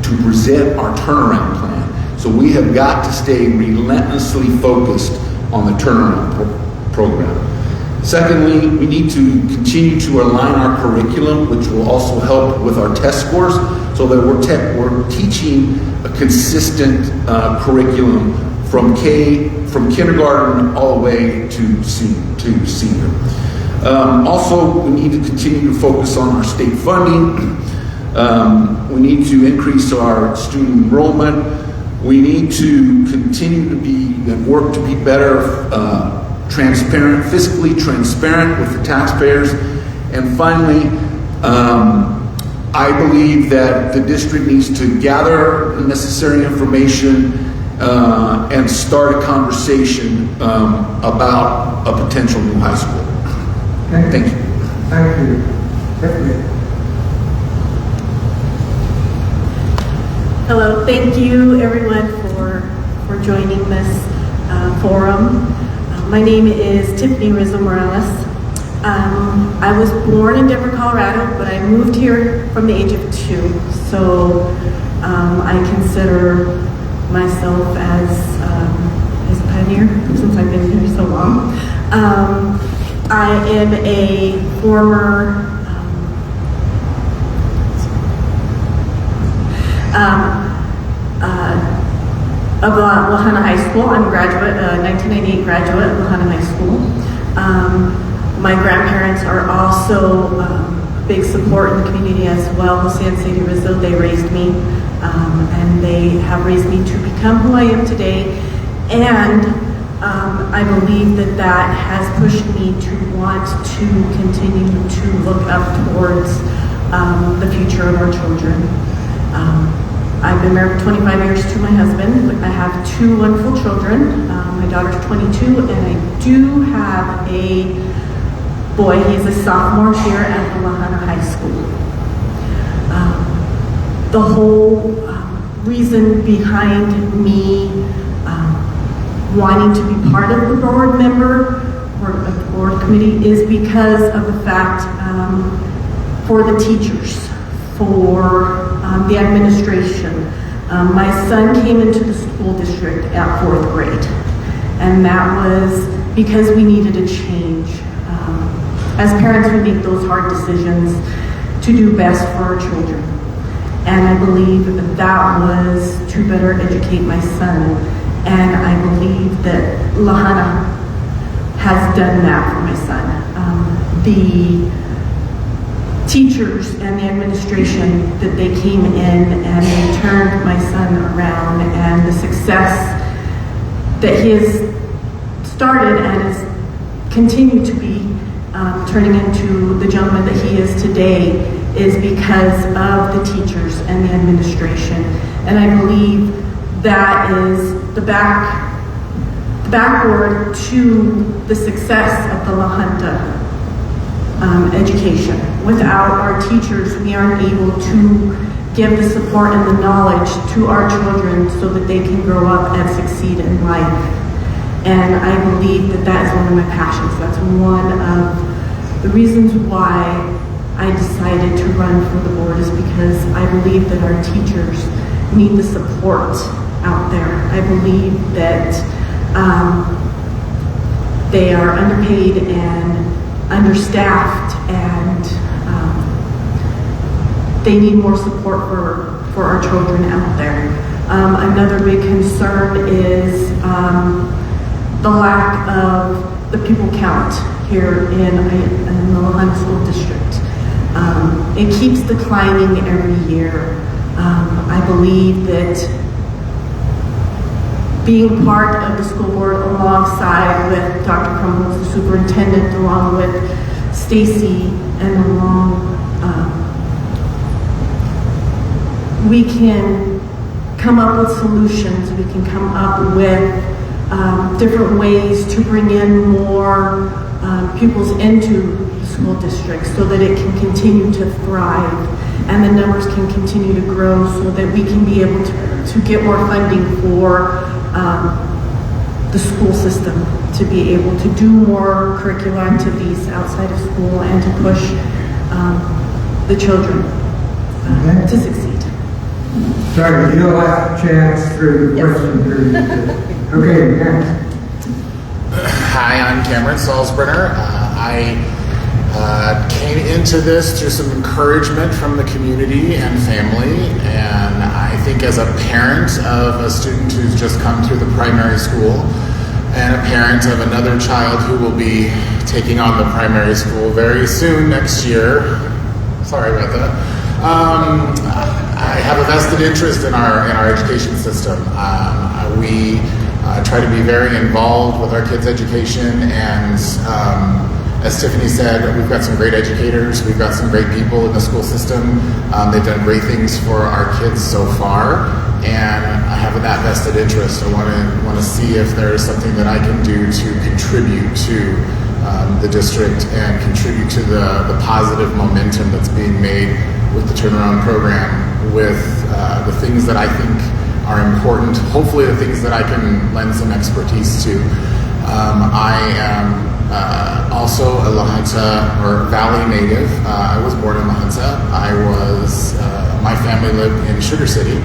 to present our turnaround plan. So we have got to stay relentlessly focused on the turnaround program. Secondly, we need to continue to align our curriculum, which will also help with our test scores, so that we're teaching a consistent curriculum from kindergarten all the way to senior. Also, we need to continue to focus on our state funding. We need to increase our student enrollment. We need to continue to work to be better fiscally transparent with the taxpayers. And finally, I believe that the district needs to gather the necessary information and start a conversation about a potential new high school. Thank you. Thank you. Tiffany. Hello, thank you everyone for joining this forum. My name is Tiffany Rizzo Morales. I was born in Denver, Colorado, but I moved here from the age of 2. So I consider myself as a pioneer since I've been here so long. I am a former of Lahana High School. I'm a graduate, 1998 graduate of Lahana High School. My grandparents are also big support in the community as well. Jose and Sadie Rizzo, they raised me, and they have raised me to become who I am today. And I believe that has pushed me to want to continue to look up towards the future of our children. I've been married for 25 years to my husband. I have 2 wonderful children. My daughter's 22, and I do have a boy. He's a sophomore here at the Lahana High School. The whole reason behind me wanting to be part of the board committee is because of the fact for the teachers, for the administration. My son came into the school district at 4th grade, and that was because we needed a change. As parents, we make those hard decisions to do best for our children. And I believe that was to better educate my son. And I believe that Lahana has done that for my son. The teachers and the administration, that they came in and they turned my son around, and the success that he has started and has continued to be turning into the gentleman that he is today is because of the teachers and the administration. And I believe that is the backboard to the success of the Lahanta education. Without our teachers, we aren't able to give the support and the knowledge to our children so that they can grow up and succeed in life. And I believe that is one of my passions. That's one of the reasons why I decided to run for the board, is because I believe that our teachers need the support out there. I believe that they are underpaid and understaffed, and they need more support for our children out there. Another big concern is the lack of the pupil count here in the Lahaina School District. It keeps declining every year. I believe that being part of the school board alongside with Dr. Crumbles, the superintendent, along with Stacy, and along, we can come up with solutions. We can come up with different ways to bring in more pupils into the school district so that it can continue to thrive and the numbers can continue to grow, so that we can be able to get more funding for the school system, to be able to do more curricular activities outside of school and to push the children to succeed. Sorry, you'll have a chance through the question period. Okay, next. Hi, I'm Cameron Salzbrenner. I came into this through some encouragement from the community and family, and I think as a parent of a student who's just come through the primary school and a parent of another child who will be taking on the primary school very soon next year, sorry about that, I have a vested interest in our education system. We try to be very involved with our kids' education, and as Tiffany said, we've got some great educators, we've got some great people in the school system. They've done great things for our kids so far, and I have that vested interest. I want to see if there is something that I can do to contribute to the district and contribute to the positive momentum that's being made with the turnaround program, with the things that I think are important, hopefully the things that I can lend some expertise to. I am also a La Junta or Valley native. I was born in La Junta. My family lived in Sugar City,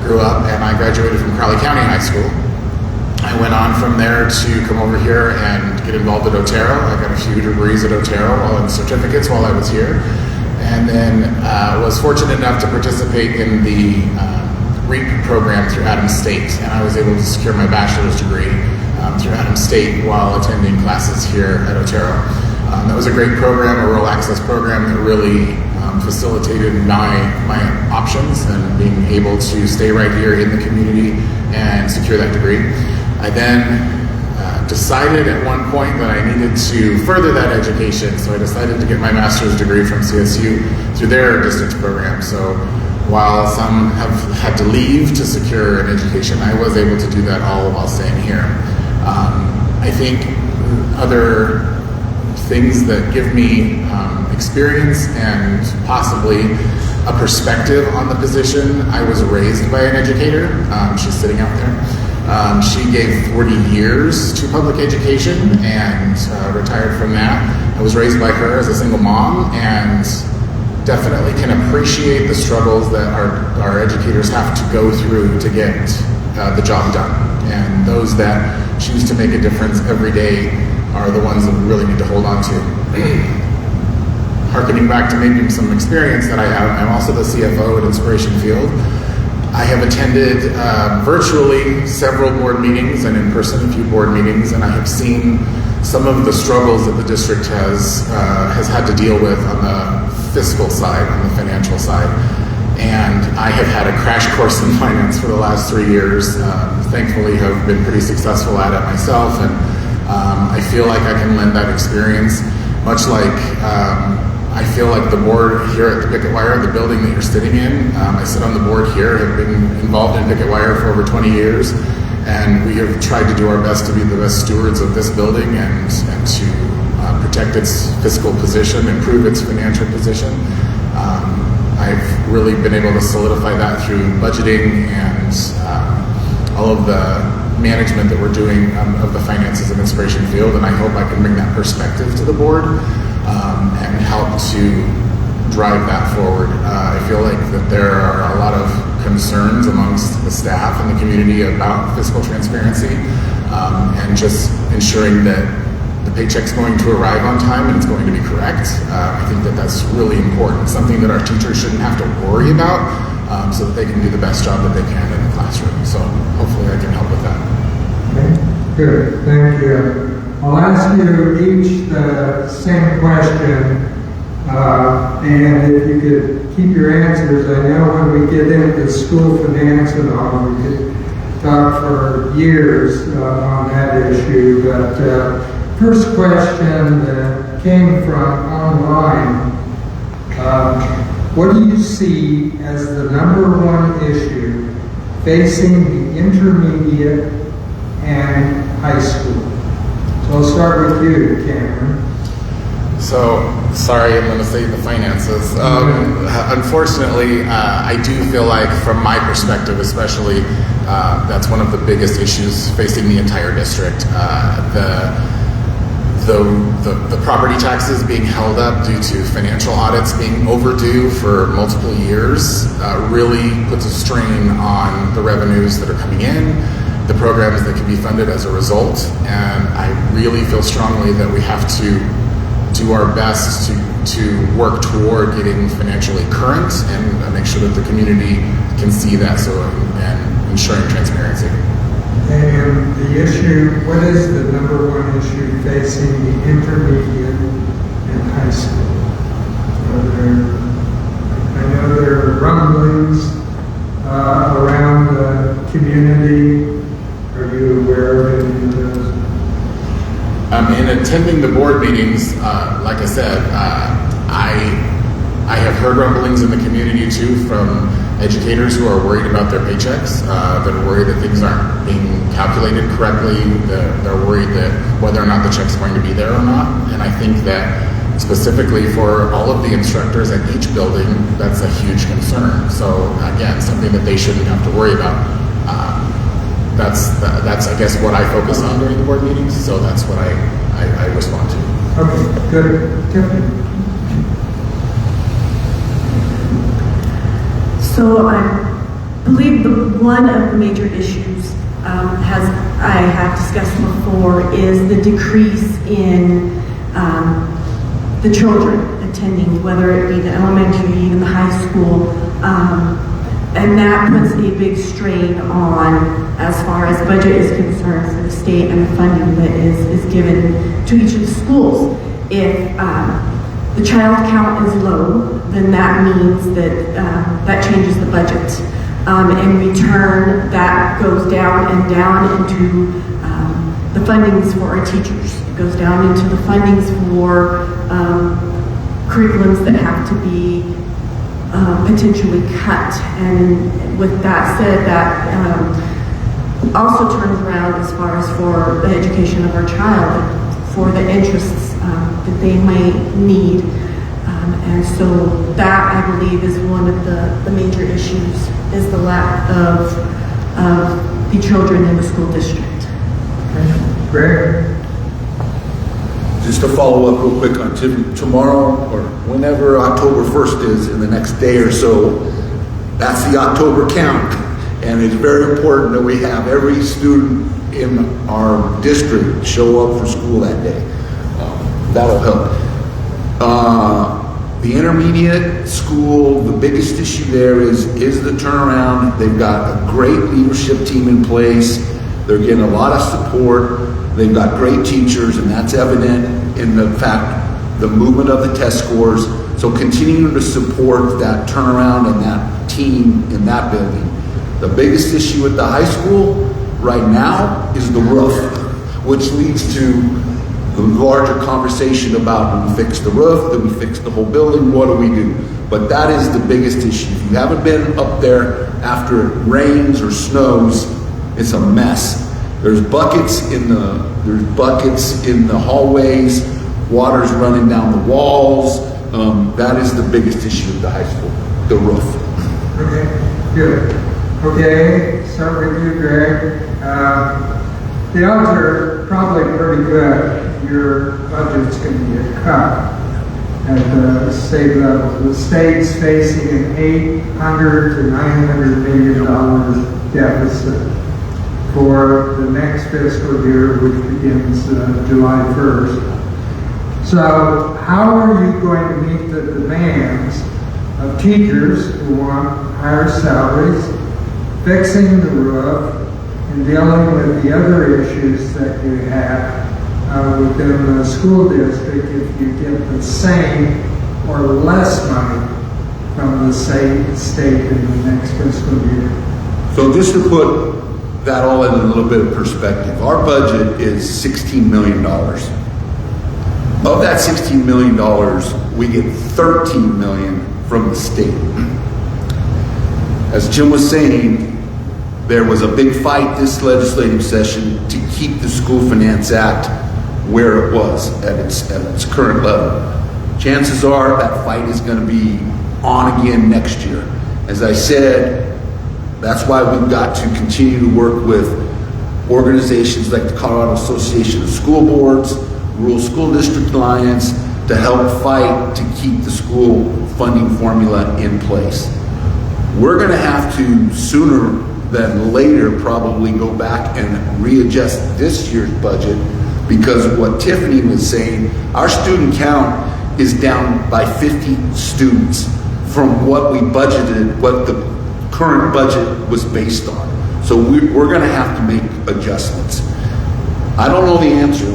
grew up, and I graduated from Crowley County High School. I went on from there to come over here and get involved at Otero. I got a few degrees at Otero and certificates while I was here. And then was fortunate enough to participate in the REAP program through Adams State, and I was able to secure my bachelor's degree through Adams State while attending classes here at Otero. That was a great program, a rural access program that really facilitated my options and being able to stay right here in the community and secure that degree. I then decided at one point that I needed to further that education, so I decided to get my master's degree from CSU through their distance program. So while some have had to leave to secure an education, I was able to do that all while staying here. I think other things that give me experience and possibly a perspective on the position, I was raised by an educator. She's sitting out there. She gave 40 years to public education and retired from that. I was raised by her as a single mom, and definitely can appreciate the struggles that our educators have to go through to get the job done. And those that choose to make a difference every day are the ones that we really need to hold on to. Harkening back to maybe some experience that I have, I'm also the CFO at Inspiration Field. I have attended virtually several board meetings and in person a few board meetings, and I have seen some of the struggles that the district has had to deal with on the fiscal side, on the financial side. And I have had a crash course in finance for the last 3 years. Thankfully have been pretty successful at it myself, and I feel like I can lend that experience, much like I feel like the board here at the Picketwire, the building that you're sitting in, I sit on the board here, have been involved in Picketwire for over 20 years, and we have tried to do our best to be the best stewards of this building and to protect its fiscal position, improve its financial position. I've really been able to solidify that through budgeting and all of the management that we're doing of the finances of Inspiration Field, and I hope I can bring that perspective to the board and help to drive that forward. I feel like that there are a lot of concerns amongst the staff and the community about fiscal transparency, and just ensuring that the paycheck's going to arrive on time and it's going to be correct. I think that that's really important, something that our teachers shouldn't have to worry about, so that they can do the best job that they can in the classroom. So hopefully I can help with that. Okay, good, thank you. I'll ask you each the same question, and if you could keep your answers. I know when we get into school finance and all, we could talk for years on that issue, but first question that came from online, what do you see as the #1 issue facing the intermediate and high school? So I'll start with you, Cameron. So, sorry, I'm going to say the finances. Unfortunately, I do feel like, from my perspective especially, that's one of the biggest issues facing the entire district. The property taxes being held up due to financial audits being overdue for multiple years really puts a strain on the revenues that are coming in, the programs that can be funded as a result, and I really feel strongly that we have to do our best to work toward getting financially current and make sure that the community can see that, and ensuring transparency. And the issue, what is the #1 issue facing the intermediate and high school? I know there are rumblings around the community. Are you aware of any of those? In attending the board meetings, like I said, I have heard rumblings in the community too from educators who are worried about their paychecks, that are worried that things aren't being calculated correctly, that they're worried that whether or not the check's going to be there or not. And I think that specifically for all of the instructors at each building, that's a huge concern. So again, something that they shouldn't have to worry about. That's I guess what I focus on during the board meetings, so that's what I respond to. Okay, good. Tiffany? So I believe one of the major issues I have discussed before is the decrease in the children attending, whether it be the elementary, even the high school, and that puts a big strain on, as far as budget is concerned, for the state and the funding that is given to each of the schools. If the child count is low, then that means that that changes the budget. In return, that goes down and down into the fundings for our teachers. It goes down into the fundings for curriculums that have to be potentially cut. And with that said, that also turns around as far as for the education of our child, for the interests that they might need. And so that, I believe, is one of the major issues, is the lack of the children in the school district. Okay. Greg? Just to follow up real quick on tomorrow, or whenever October 1st is, in the next day or so, that's the October count. And it's very important that we have every student in our district show up for school that day. That'll help. The intermediate school, the biggest issue there is the turnaround. They've got a great leadership team in place. They're getting a lot of support. They've got great teachers, and that's evident in the fact, the movement of the test scores. So continuing to support that turnaround and that team in that building. The biggest issue at the high school right now is the roof, which leads to the larger conversation about, do we fix the roof, do we fix the whole building, what do we do? But that is the biggest issue. If you haven't been up there after it rains or snows, it's a mess. There's buckets in the hallways, water's running down the walls. That is the biggest issue at the high school, the roof. Okay, good. Okay, start with you, Greg. The odds are probably pretty good. Your budget's going to get cut. at the state level. The state's facing an $800 to $900 million deficit for the next fiscal year, which begins July 1st. So how are you going to meet the demands of teachers who want higher salaries, fixing the roof, and dealing with the other issues that you have within the school district if you get the same or less money from the state in the next fiscal year? So just to put that all in a little bit of perspective, our budget is $16 million. Of that $16 million, we get $13 million from the state. As Jim was saying, there was a big fight this legislative session to keep the School Finance Act where it was at its current level. Chances are that fight is going to be on again next year. As I said, that's why we've got to continue to work with organizations like the Colorado Association of School Boards, Rural School District Alliance, to help fight to keep the school funding formula in place. We're going to have to sooner than later probably go back and readjust this year's budget, because what Tiffany was saying, our student count is down by 50 students from what we budgeted, what the current budget was based on. So we're going to have to make adjustments. I don't know the answer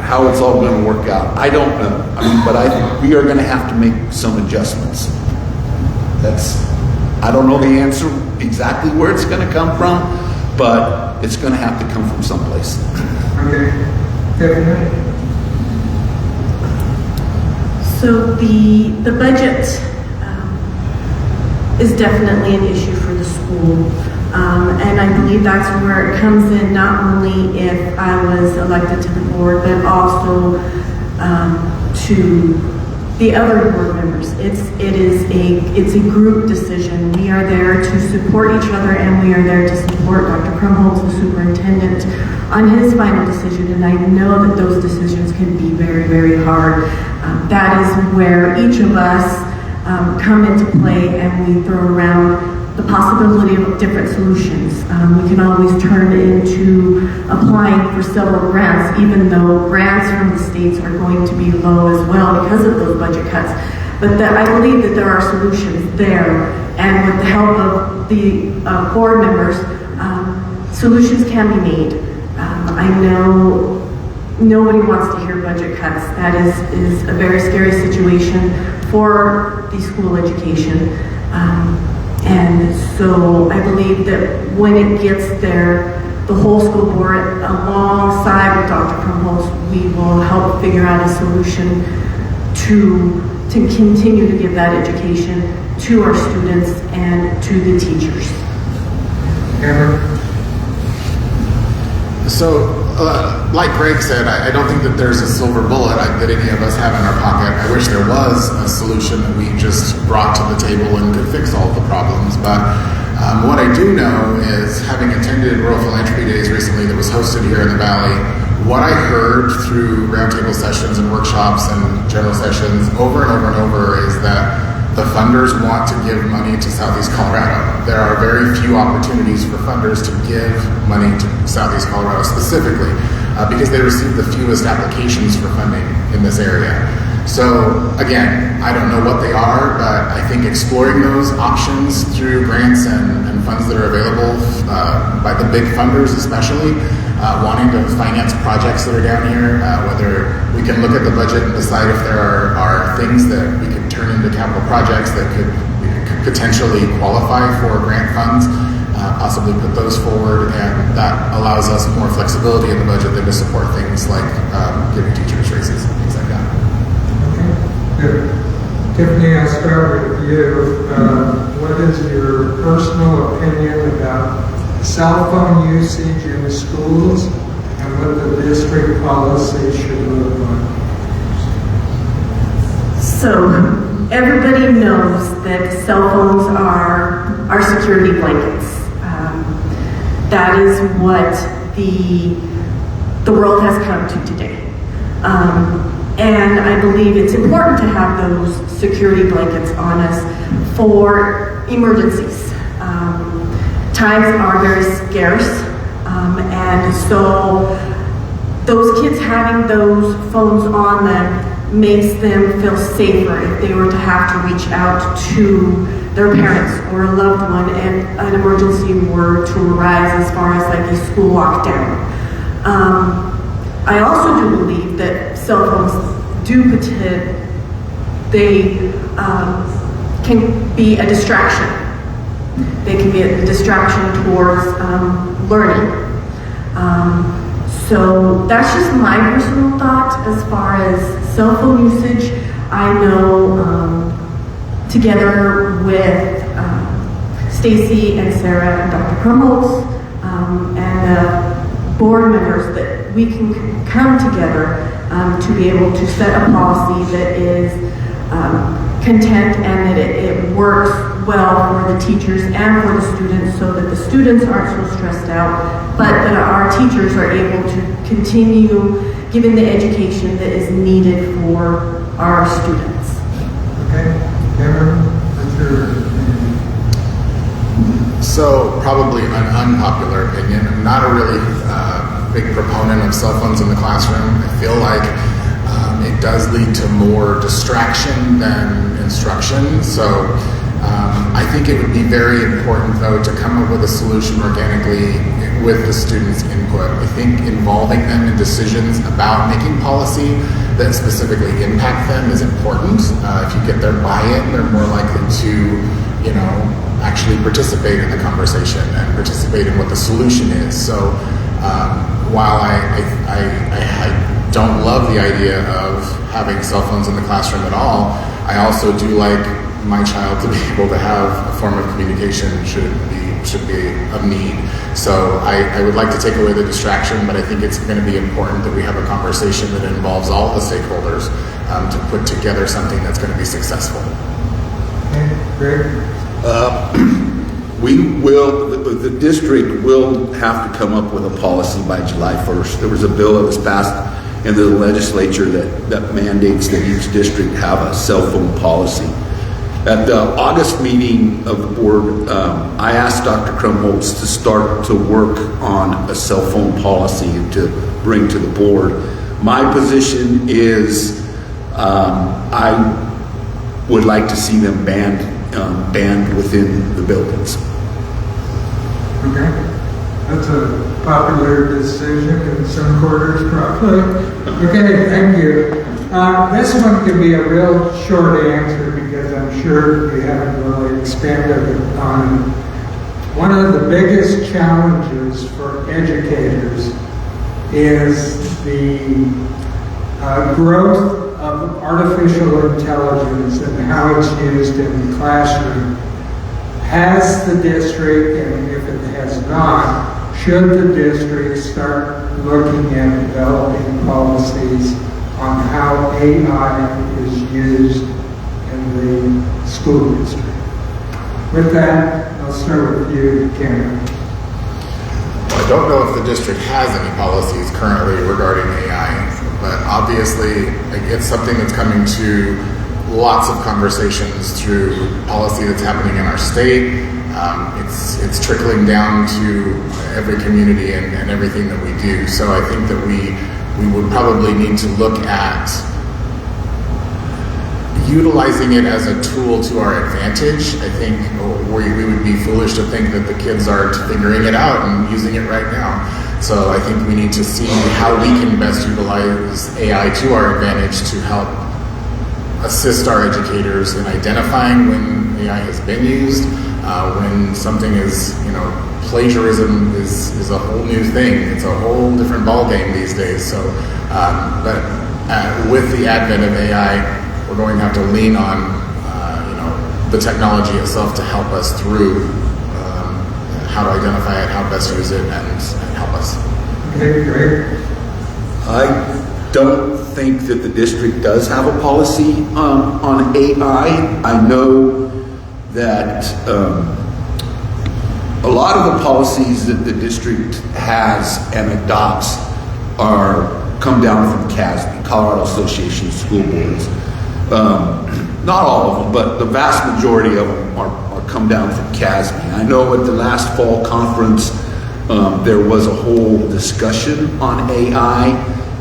how it's all going to work out. I don't know. But I think we are going to have to make some adjustments. I don't know the answer exactly where it's going to come from, but it's going to have to come from someplace. Okay. Definitely. So the budget is definitely an issue for the school. And I believe that's where it comes in, not only if I was elected to the board, but also to the other board members. It's a group decision. We are there to support each other, and we are there to support Dr. Krumholz, the superintendent, on his final decision. And I know that those decisions can be very, very hard. That is where each of us come into play, and we throw around the possibility of different solutions. We can always turn into applying for several grants, even though grants from the states are going to be low as well because of those budget cuts. But I believe that there are solutions there, and with the help of the board members, solutions can be made. I know nobody wants to hear budget cuts. That is a very scary situation for the school education. And so I believe that when it gets there, the whole school board, alongside with Dr. Krumholz, we will help figure out a solution to continue to give that education to our students and to the teachers. So, like Greg said, I don't think that there's a silver bullet that any of us have in our pocket. I wish there was a solution that we just brought to the table and could fix all of the problems. But what I do know is, having attended Rural Philanthropy Days recently that was hosted here in the Valley, what I heard through roundtable sessions and workshops and general sessions over and over and over is that the funders want to give money to Southeast Colorado. There are very few opportunities for funders to give money to Southeast Colorado specifically because they receive the fewest applications for funding in this area. So again, I don't know what they are, but I think exploring those options through grants and funds that are available by the big funders especially, wanting to finance projects that are down here, whether we can look at the budget and decide if there are things that we could turn into capital projects that could potentially qualify for grant funds, possibly put those forward, and that allows us more flexibility in the budget than to support things like giving teachers raises and things like that. Okay, good. Tiffany, I'll start with you. What is your personal opinion about cell phone usage in schools and what the district policy should look like? So everybody knows that cell phones are our security blankets. That is what the world has come to today. And I believe it's important to have those security blankets on us for emergencies. Times are very scarce, and so those kids having those phones on them makes them feel safer if they were to have to reach out to their parents or a loved one and an emergency were to arise as far as like a school lockdown. I also do believe that cell phones can be a distraction. They can be a distraction towards learning. So that's just my personal thought as far as cell phone usage. I know together with Stacy and Sarah and Dr. Krumholtz and the board members that we can come together to be able to set a policy that is content and that it works well for the teachers and for the students so that the students aren't so stressed out, but that our teachers are able to continue giving the education that is needed for our students. Okay, Cameron, what's your opinion? So, probably an unpopular opinion. I'm not a really big proponent of cell phones in the classroom. I feel like it does lead to more distraction than instruction. So, I think it would be very important, though, to come up with a solution organically with the students' input. I think involving them in decisions about making policy that specifically impact them is important. If you get their buy-in, they're more likely to, actually participate in the conversation and participate in what the solution is. So while I don't love the idea of having cell phones in the classroom at all, I also do like my child to be able to have a form of communication should be a need. So I would like to take away the distraction, but I think it's going to be important that we have a conversation that involves all the stakeholders to put together something that's going to be successful. Okay, great. The district will have to come up with a policy by July 1st. There was a bill that was passed into the legislature that mandates that each district have a cell phone policy. At the August meeting of the board, I asked Dr. Krumholtz to start to work on a cell phone policy to bring to the board. My position is I would like to see them banned within the buildings. Okay, that's a popular decision in some quarters, probably. Okay, thank you. This one can be a real short answer because I'm sure we haven't really expanded on it. One of the biggest challenges for educators is the growth of artificial intelligence and how it's used in the classroom. Has the district, and if it has not, should the district start looking at developing policies on how AI is used in the school district? With that, I'll start with you, Cameron. I don't know if the district has any policies currently regarding AI, but obviously it's something that's coming to lots of conversations through policy that's happening in our state. It's trickling down to every community and everything that we do. So I think that we would probably need to look at utilizing it as a tool to our advantage. I think we would be foolish to think that the kids aren't figuring it out and using it right now. So I think we need to see how we can best utilize AI to our advantage to help assist our educators in identifying when AI has been used, when something is, plagiarism is a whole new thing. It's a whole different ballgame these days. So, with the advent of AI, we're going to have to lean on, the technology itself to help us through how to identify it, how to best use it, and help us. Okay, great. I don't think that the district does have a policy on AI. I know that a lot of the policies that the district has and adopts are come down from CASB, Colorado Association of School Boards. Not all of them, but the vast majority of them are come down from CASB. I know at the last fall conference, there was a whole discussion on AI,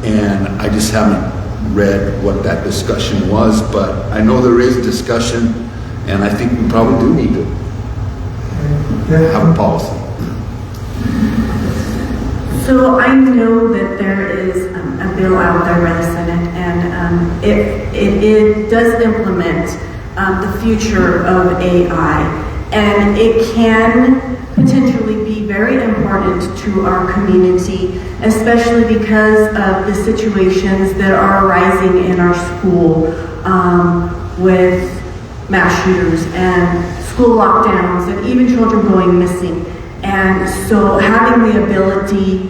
and I just haven't read what that discussion was, but I know there is discussion, and I think we probably do need to have a policy. So I know that there is a bill out there by the Senate, and it does implement the future of AI, and it can potentially be very important to our community, especially because of the situations that are arising in our school with mass shooters and school lockdowns and even children going missing. And so having the ability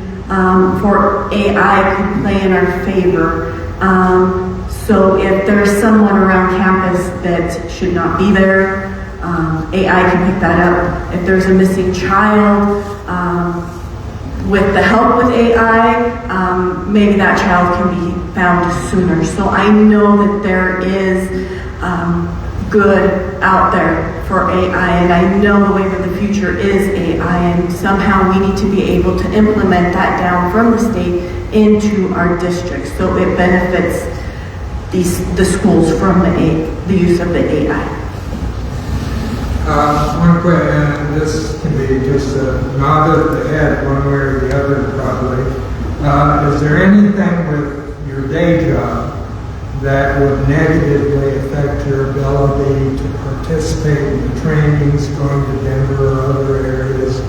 for AI could play in our favor. So if there's someone around campus that should not be there, AI can pick that up. If there's a missing child, with the help with AI, maybe that child can be found sooner. So I know that there is good out there for AI, and I know the wave of the future is AI, and somehow we need to be able to implement that down from the state into our districts so it benefits the schools from the use of the AI. One question, and this can be just a nod of the head one way or the other probably. Is there anything with your day job that would negatively affect your ability to participate in the trainings, going to Denver or other areas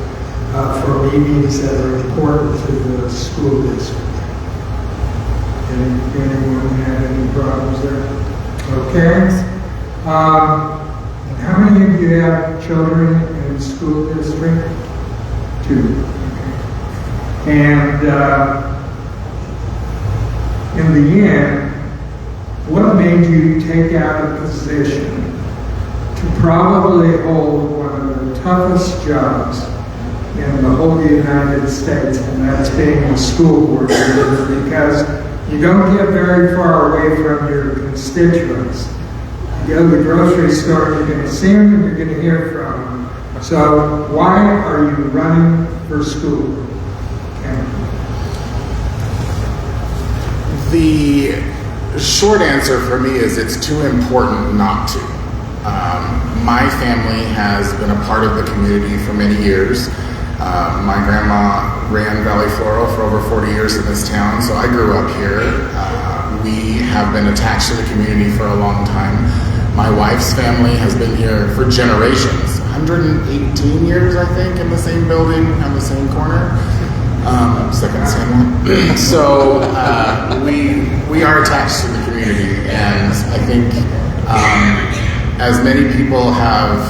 for meetings that are important to the school district? Anyone have any problems there? Okay. How many of you have children in the school district? 2. Okay. And in the end, what made you take out a position to probably hold one of the toughest jobs in the whole United States, and that's being a school board leader, because you don't get very far away from your constituents. You go to the grocery store, you're going to see them and you're going to hear from them. So why are you running for school? The short answer for me is it's too important not to. My family has been a part of the community for many years. My grandma ran Valley Floral for over 40 years in this town, so I grew up here. We have been attached to the community for a long time. My wife's family has been here for generations, 118 years, I think, in the same building on the same corner. Second same one. So we are attached to the community, and I think as many people have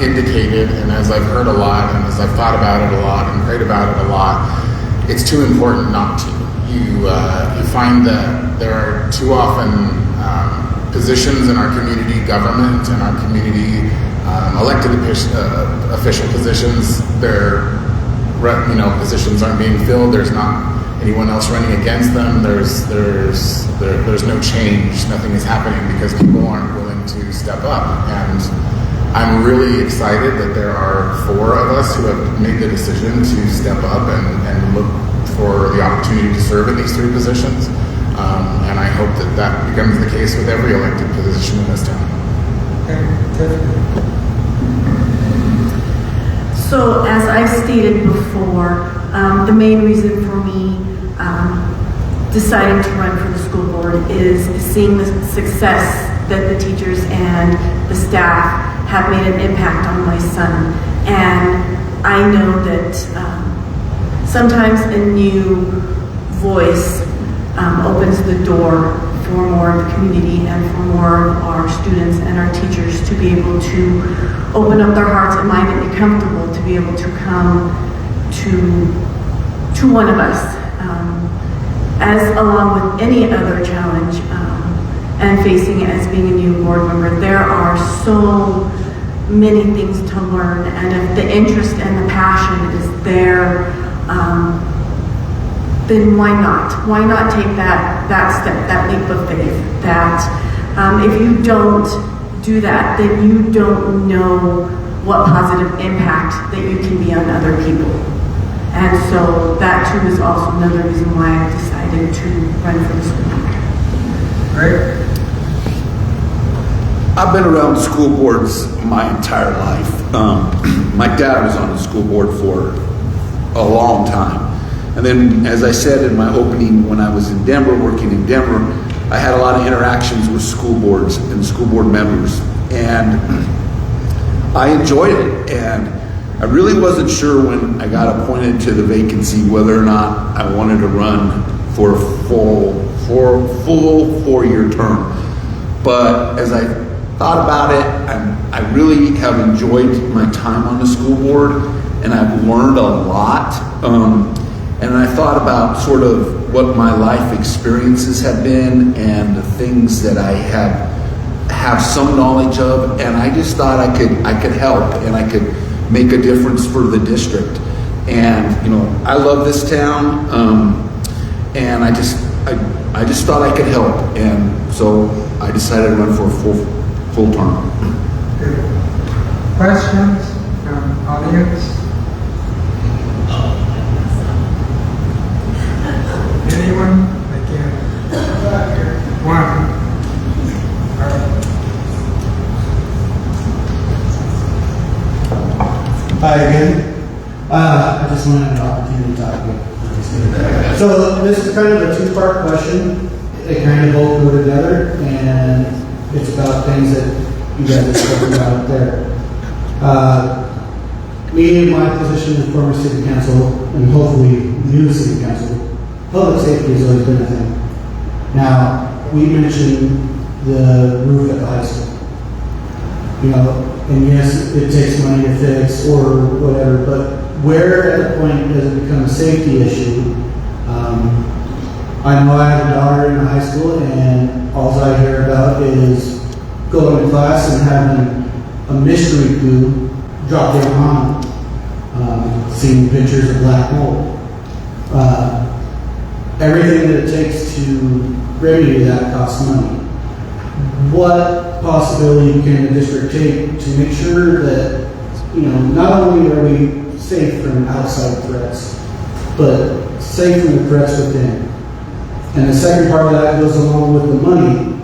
indicated, and as I've heard a lot, and as I've thought about it a lot and prayed about it a lot, it's too important not to. You find that there are too often positions in our community government and our community elected official positions. Positions aren't being filled. There's not anyone else running against them. There's no change. Nothing is happening because people aren't willing to step up. And I'm really excited that there are 4 of us who have made the decision to step up and look for the opportunity to serve in these 3 positions. And I hope that becomes the case with every elected position in this town. So as I've stated before, the main reason for me deciding to run for the school board is seeing the success that the teachers and the staff have made an impact on my son. And I know that sometimes a new voice opens the door for more of the community and for more of our students and our teachers to be able to open up their hearts and mind and be comfortable to be able to come to one of us. As along with any other challenge and facing it as being a new board member, there are so many things to learn, and if the interest and the passion is there, then why not? Why not take that step, that leap of faith? That if you don't do that, then you don't know what positive impact that you can be on other people. And so that too is also another reason why I decided to run for the school board. Great. I've been around school boards my entire life. My dad was on the school board for a long time. And then, as I said in my opening, when I was in Denver, working in Denver, I had a lot of interactions with school boards and school board members. And I enjoyed it. And I really wasn't sure when I got appointed to the vacancy whether or not I wanted to run for a full 4-year term. But as I thought about it, I really have enjoyed my time on the school board, and I've learned a lot. And I thought about sort of what my life experiences have been and the things that I have some knowledge of, and I just thought I could help and I could make a difference for the district. And I love this town, and I just thought I could help, and so I decided to run for a full term. Good. Questions from audience? Anyone? Again. One. Hi again. I just wanted an opportunity to talk about. So this is kind of a two-part question. They kind of both go together, and it's about things that you guys are talking about up there. Me in my position as former city council, and hopefully new city council, public safety has always been a thing. Now, we mentioned the roof at the high school. And yes, it takes money to fix or whatever, but where at the point does it become a safety issue? I know I have a daughter in high school, and all I hear about is going to class and having a mystery goo drop down on them, seeing pictures of black mold. Everything that it takes to remedy that costs money. What possibility can the district take to make sure that, not only are we safe from outside threats, but safe from the threats within? And the second part of that goes along with the money.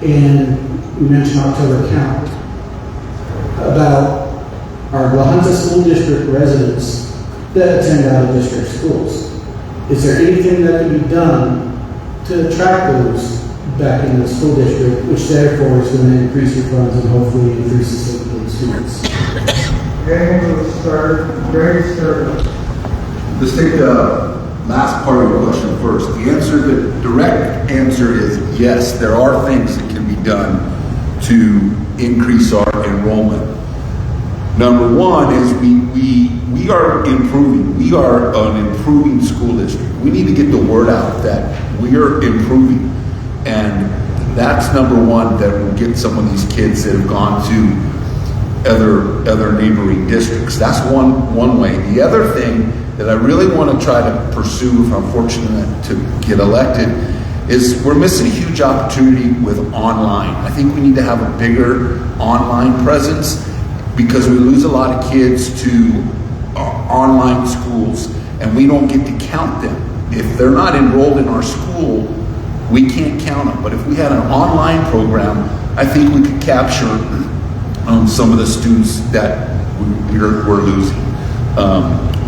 And we mentioned October count about our La Junta School District residents that attend out of district schools. Is there anything that can be done to attract those back in the school district, which therefore is going to increase your funds and hopefully increase the safety of the students? Okay, we'll start. Very certain. Let's take the last part of your question first. The direct answer is yes, there are things that can be done to increase our enrollment. Number one is we are improving. We are an improving school district. We need to get the word out that we are improving. And that's number one, that will get some of these kids that have gone to other neighboring districts. That's one way. The other thing that I really want to try to pursue, if I'm fortunate to get elected, is we're missing a huge opportunity with online. I think we need to have a bigger online presence, because we lose a lot of kids to online schools, and we don't get to count them. If they're not enrolled in our school, we can't count them. But if we had an online program, I think we could capture some of the students that we're losing,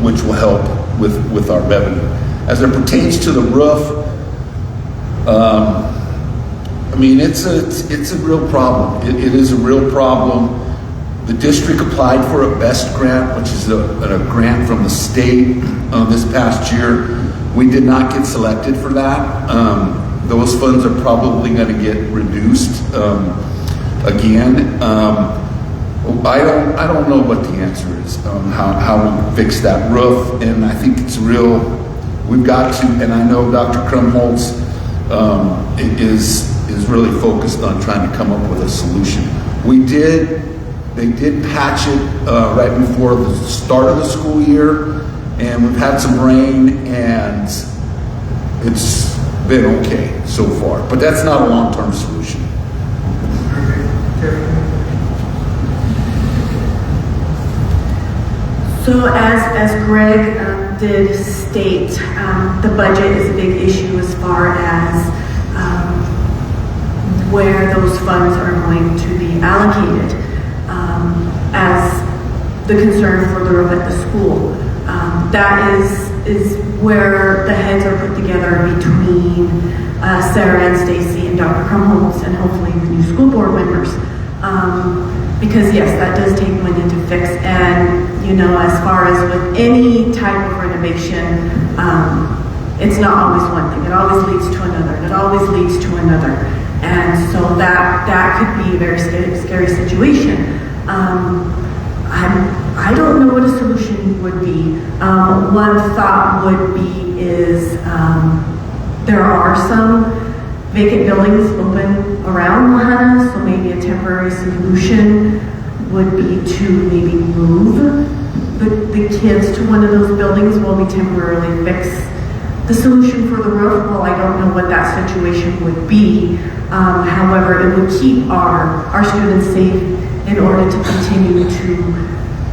which will help with our revenue. As it pertains to the roof, it's a real problem. It is a real problem. The district applied for a BEST grant, which is a grant from the state this past year. We did not get selected for that. Those funds are probably going to get reduced again. I don't know what the answer is, how we fix that roof, and I think it's real. We've got to, and I know Dr. Krumholtz is really focused on trying to come up with a solution. They did patch it right before the start of the school year, and we've had some rain, and been okay so far, but that's not a long-term solution. So as Greg did state, the budget is a big issue as far as where those funds are going to be allocated. As the concern for the roof at the school, that is where the heads are put together between Sarah and Stacy and Dr. Crumholz and hopefully the new school board members. Because yes, that does take money to fix, and you know, as far as with any type of renovation, it's not always one thing. It always leads to another, and it always leads to another, and so that could be a very scary situation. I don't know what a solution would be. One thought would be is there are some vacant buildings open around Lahaina, so maybe a temporary solution would be to maybe move the kids to one of those buildings while we temporarily fix the solution for the roof. Well, I don't know what that situation would be. However, it would keep our students safe in order to continue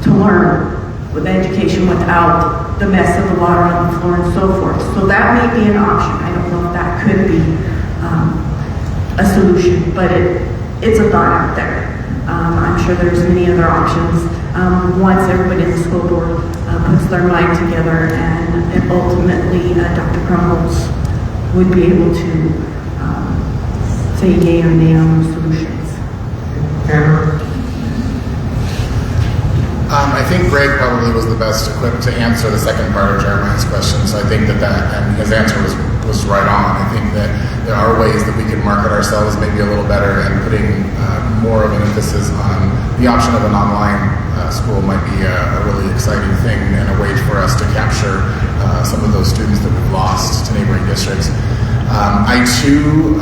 to learn with education without the mess of the water on the floor and so forth. So that may be an option. I don't know if that could be a solution, but it's a thought out there. I'm sure there's many other options once everybody in the school board puts their mind together, and ultimately Dr. Crumholz would be able to say yay or nay on those solutions. Cameron? I think Greg probably was the best equipped to answer the second part of Jeremiah's question, so I think that and his answer was right on. I think that there are ways that we can market ourselves maybe a little better, and putting more of an emphasis on the option of an online school might be a really exciting thing, and a way for us to capture some of those students that we've lost to neighboring districts. I too,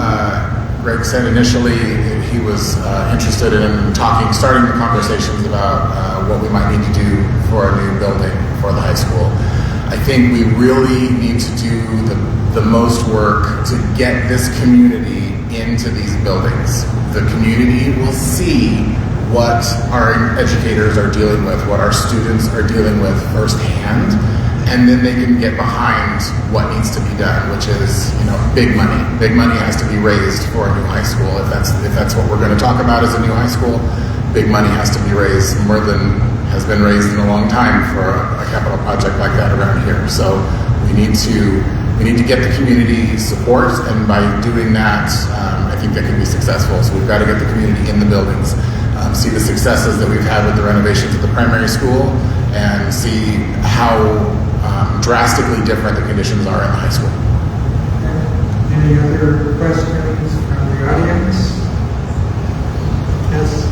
Greg said initially he was interested in starting the conversations about what we might need to do for a new building for the high school. I think we really need to do the most work to get this community into these buildings. The community will see what our educators are dealing with, what our students are dealing with firsthand, and then they can get behind what needs to be done, which is, big money. Big money has to be raised for a new high school. If that's what we're going to talk about as a new high school, big money has to be raised, more than has been raised in a long time for a capital project like that around here. So we need to get the community support, and by doing that, I think that can be successful. So we've got to get the community in the buildings, see the successes that we've had with the renovations at the primary school, and see how drastically different the conditions are in the high school. Any other questions from the audience? Yes.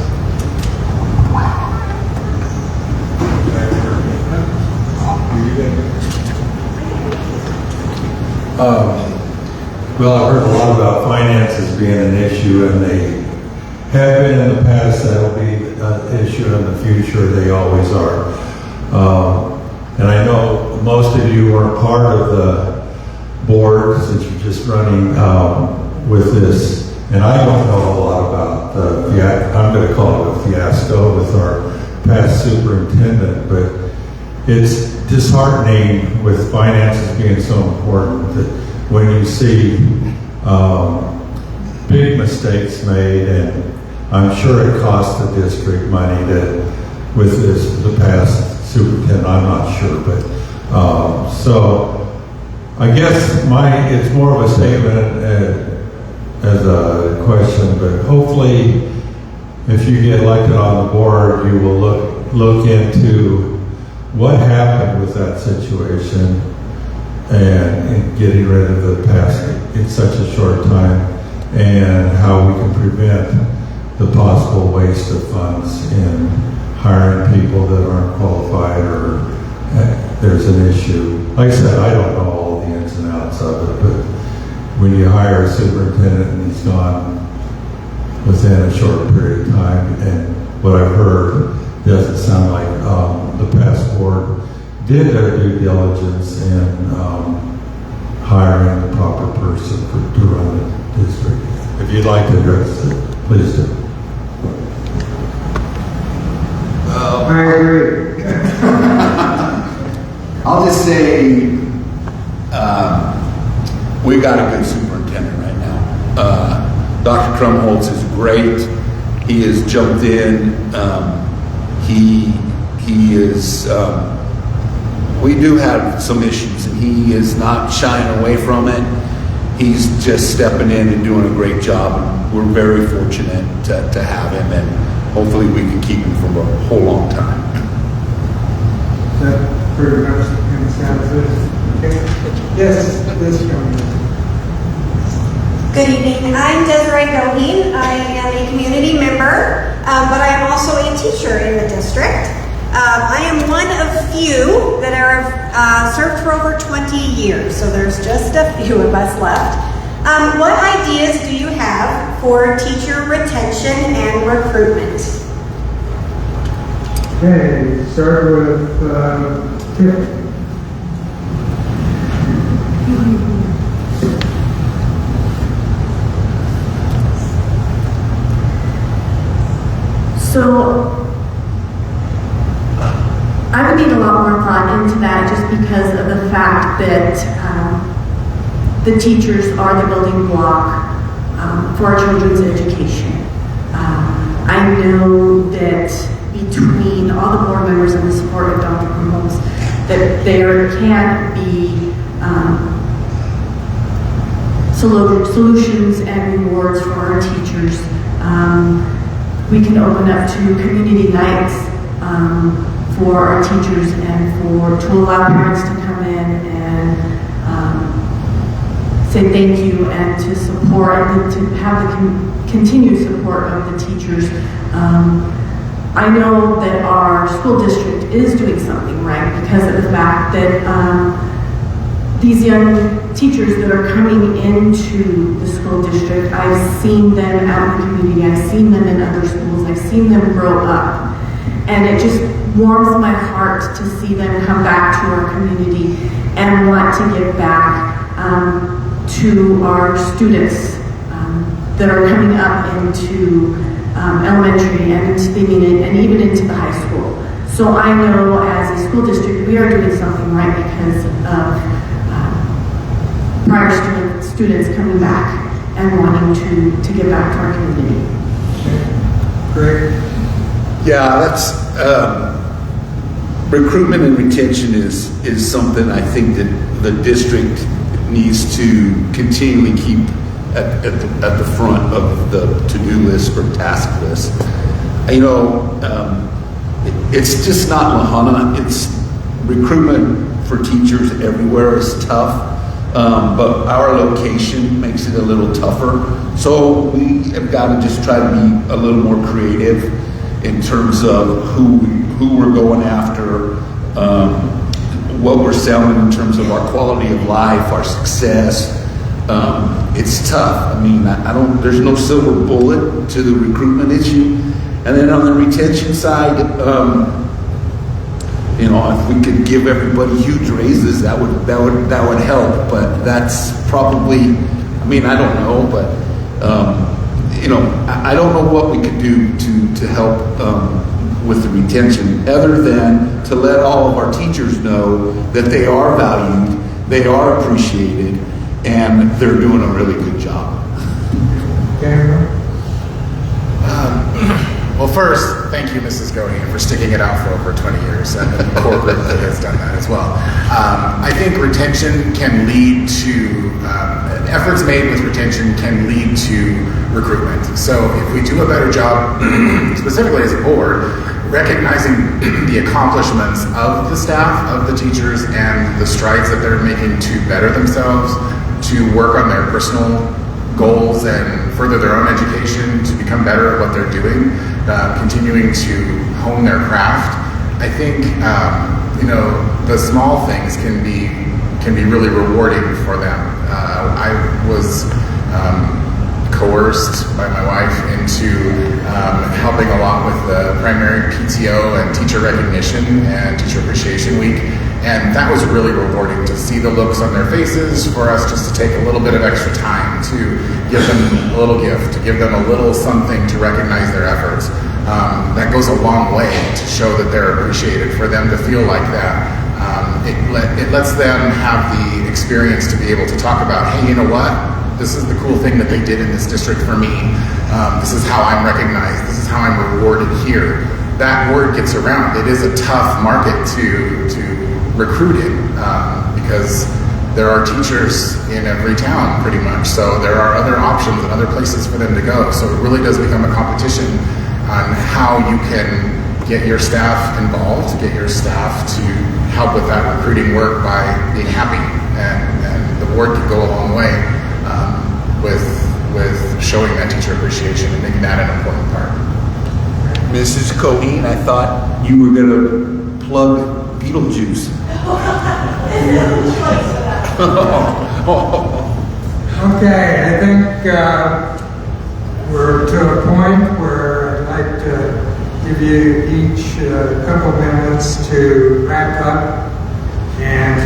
Well, I've heard a lot about finances being an issue, and they have been in the past. That'll be an issue in the future. They always are. And I know most of you are part of the board, since you're just running with this. And I don't know a lot about I'm going to call it a fiasco with our past superintendent, but it's disheartening with finances being so important that when you see big mistakes made, and I'm sure it cost the district money with the past superintendent, I'm not sure, but so I guess it's more of a statement as a question, but hopefully if you get elected on the board, you will look into what happened with that situation and getting rid of the past in such a short time, and how we can prevent the possible waste of funds in hiring people that aren't qualified, or there's an issue. Like I said, I don't know all the ins and outs of it, but when you hire a superintendent and he's gone within a short period of time, and what I've heard doesn't sound like the past board did their due diligence in hiring the proper person for like to address it, please do. I agree. I'll just say, we got a good superintendent right now. Dr. Krumholtz is great. He has jumped in. He is, we do have some issues, and he is not shying away from it. He's just stepping in and doing a great job. And we're very fortunate to have him, and hopefully we can keep him for a whole long time. That pretty much sounds good. Okay. Yes, this one. Good evening. I'm Desiree Goheen. I am a community member, but I am also a teacher in the district. I am one of few that are served for over 20 years, so there's just a few of us left. What ideas do you have for teacher retention and recruitment? Okay, start with Tiffany. So I would need a lot more thought into that just because of the fact that the teachers are the building block for our children's education. I know that between all the board members and the support of Dr. Krumholtz, that there can be solutions and rewards for our teachers. We can open up to community nights for our teachers and to allow parents to come in and say thank you and to support and to have the continued support of the teachers. I know that our school district is doing something right because of the fact that these young teachers that are coming into the school district, I've seen them out in the community, I've seen them in other schools, I've seen them grow up. And it just warms my heart to see them come back to our community and want to give back to our students that are coming up into elementary and even into the high school. So I know as a school district, we are doing something right because of prior students coming back and wanting to give back to our community. Great. Yeah, that's recruitment and retention is something I think that the district needs to continually keep at the front of the to-do list or task list. You know, it's just not Lahana. It's recruitment for teachers everywhere is tough. But our location makes it a little tougher. So we have got to just try to be a little more creative in terms of who we're going after, what we're selling in terms of our quality of life, our success. It's tough. I mean, there's no silver bullet to the recruitment issue. And then on the retention side, you know, if we could give everybody huge raises, that would help. But that's probably, I mean, I don't know, but you know, I don't know what we could do to help with the retention, other than to let all of our teachers know that they are valued, they are appreciated, and they're doing a really good job. Cameron? Well, first, thank you, Mrs. Goheen, for sticking it out for over 20 years, and the core group that has done that as well. I think retention can lead to, efforts made with retention can lead to recruitment. So if we do a better job, specifically as a board, recognizing the accomplishments of the staff, of the teachers, and the strides that they're making to better themselves, to work on their personal goals and further their own education, to become better at what they're doing, continuing to hone their craft. I think you know, the small things can be really rewarding for them. I was coerced by my wife into helping a lot with the primary PTO and teacher recognition and teacher appreciation week. And that was really rewarding to see the looks on their faces, for us just to take a little bit of extra time to give them a little gift, to give them a little something to recognize their efforts. That goes a long way to show that they're appreciated, for them to feel like that. It lets them have the experience to be able to talk about, hey, you know what? This is the cool thing that they did in this district for me. This is how I'm recognized. This is how I'm rewarded here. That word gets around. It is a tough market to recruit in, because there are teachers in every town pretty much. So there are other options and other places for them to go. So it really does become a competition on how you can get your staff involved, to get your staff to help with that recruiting work by being happy. And the word can go a long way with showing that teacher appreciation and making that an important part. Mrs. Cohen, I thought you were going to plug Beetlejuice. Okay, I think we're to a point where I'd like to give you each a couple minutes to wrap up and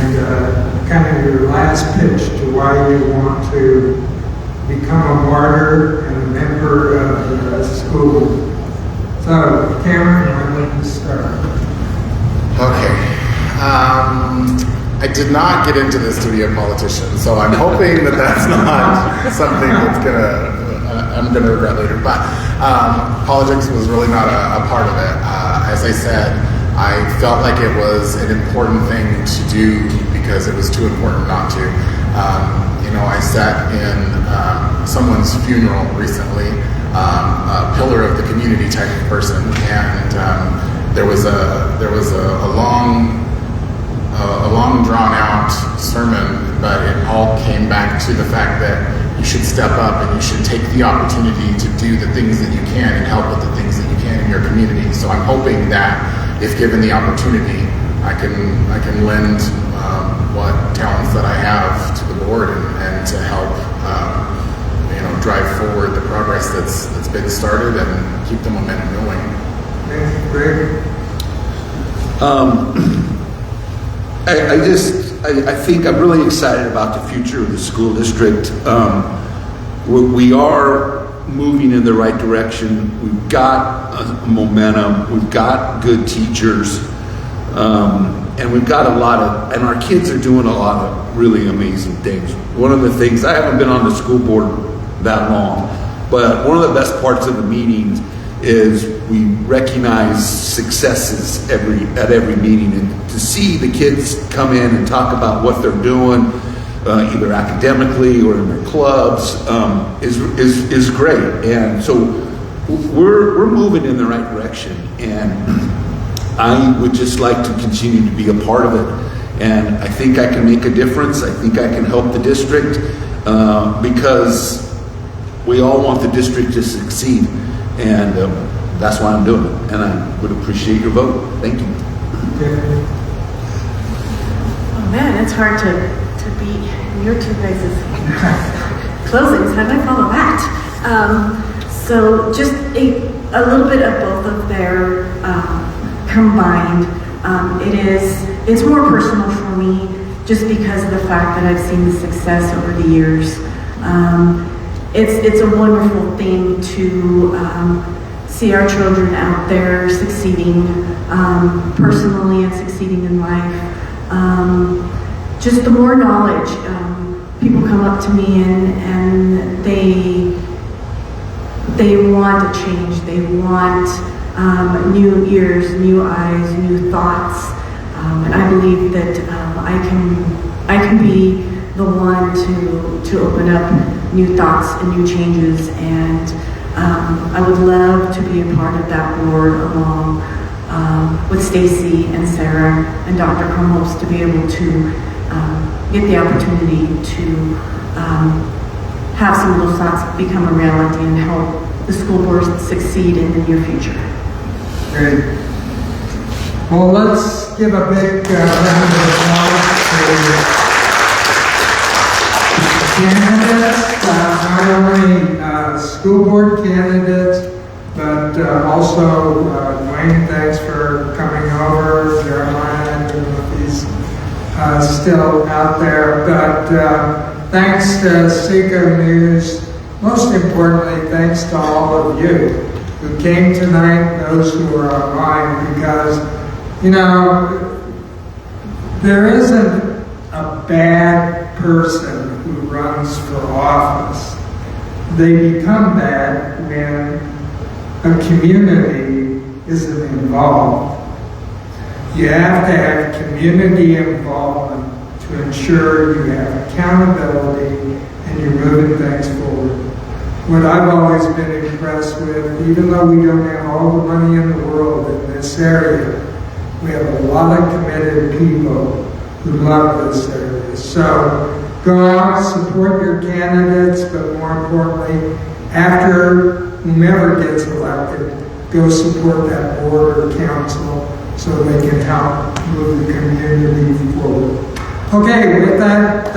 kind of your last pitch to why you want to become a martyr and a member of the school. So, Cameron, why don't you start? Okay. I did not get into this to be a politician, so I'm hoping that that's not something that's I'm gonna regret later. But politics was really not a part of it. As I said, I felt like it was an important thing to do because it was too important not to. I sat in someone's funeral recently, a pillar of the community type of person, and there was a long drawn out sermon, but it all came back to the fact that you should step up and you should take the opportunity to do the things that you can and help with the things that you can in your community. So I'm hoping that if given the opportunity, I can lend what talents that I have to the board and to help drive forward the progress that's been started and keep the momentum going. Okay, Greg? I think I'm really excited about the future of the school district. We are moving in the right direction. We've got momentum. We've got good teachers. And we've got and our kids are doing a lot of really amazing things. One of the things, I haven't been on the school board that long, but one of the best parts of the meetings is we recognize successes at every meeting, and to see the kids come in and talk about what they're doing, either academically or in their clubs, is great. And so we're moving in the right direction, and I would just like to continue to be a part of it. And I think I can make a difference. I think I can help the district because we all want the district to succeed. And that's why I'm doing it. And I would appreciate your vote. Thank you. Oh man, it's hard to beat your two guys' closings. How do I follow that? So just a little bit of both of their combined. It's more personal for me just because of the fact that I've seen the success over the years. It's a wonderful thing to see our children out there succeeding personally and succeeding in life. Just the more knowledge, people come up to me and they want a change. They want new ears, new eyes, new thoughts. And I believe that I can be the one to open up new thoughts and new changes, and I would love to be a part of that board along with Stacy and Sarah and Dr. Crumholz to be able to get the opportunity to have some of those thoughts become a reality and help the school board succeed in the near future. Great. Well, let's give a big round of applause to candidates, not only school board candidates, but also Dwayne, thanks for coming over, Jeremiah, and these still out there. But thanks to SECO News, most importantly, thanks to all of you who came tonight, those who are online, because, you know, there isn't a bad person who runs for office. They become bad when a community isn't involved. You have to have community involvement to ensure you have accountability and you're moving things forward. What I've always been impressed with, even though we don't have all the money in the world in this area, we have a lot of committed people who love this area. So go out, support your candidates, but more importantly, after whomever gets elected, go support that board or council so they can help move the community forward. Okay, with that,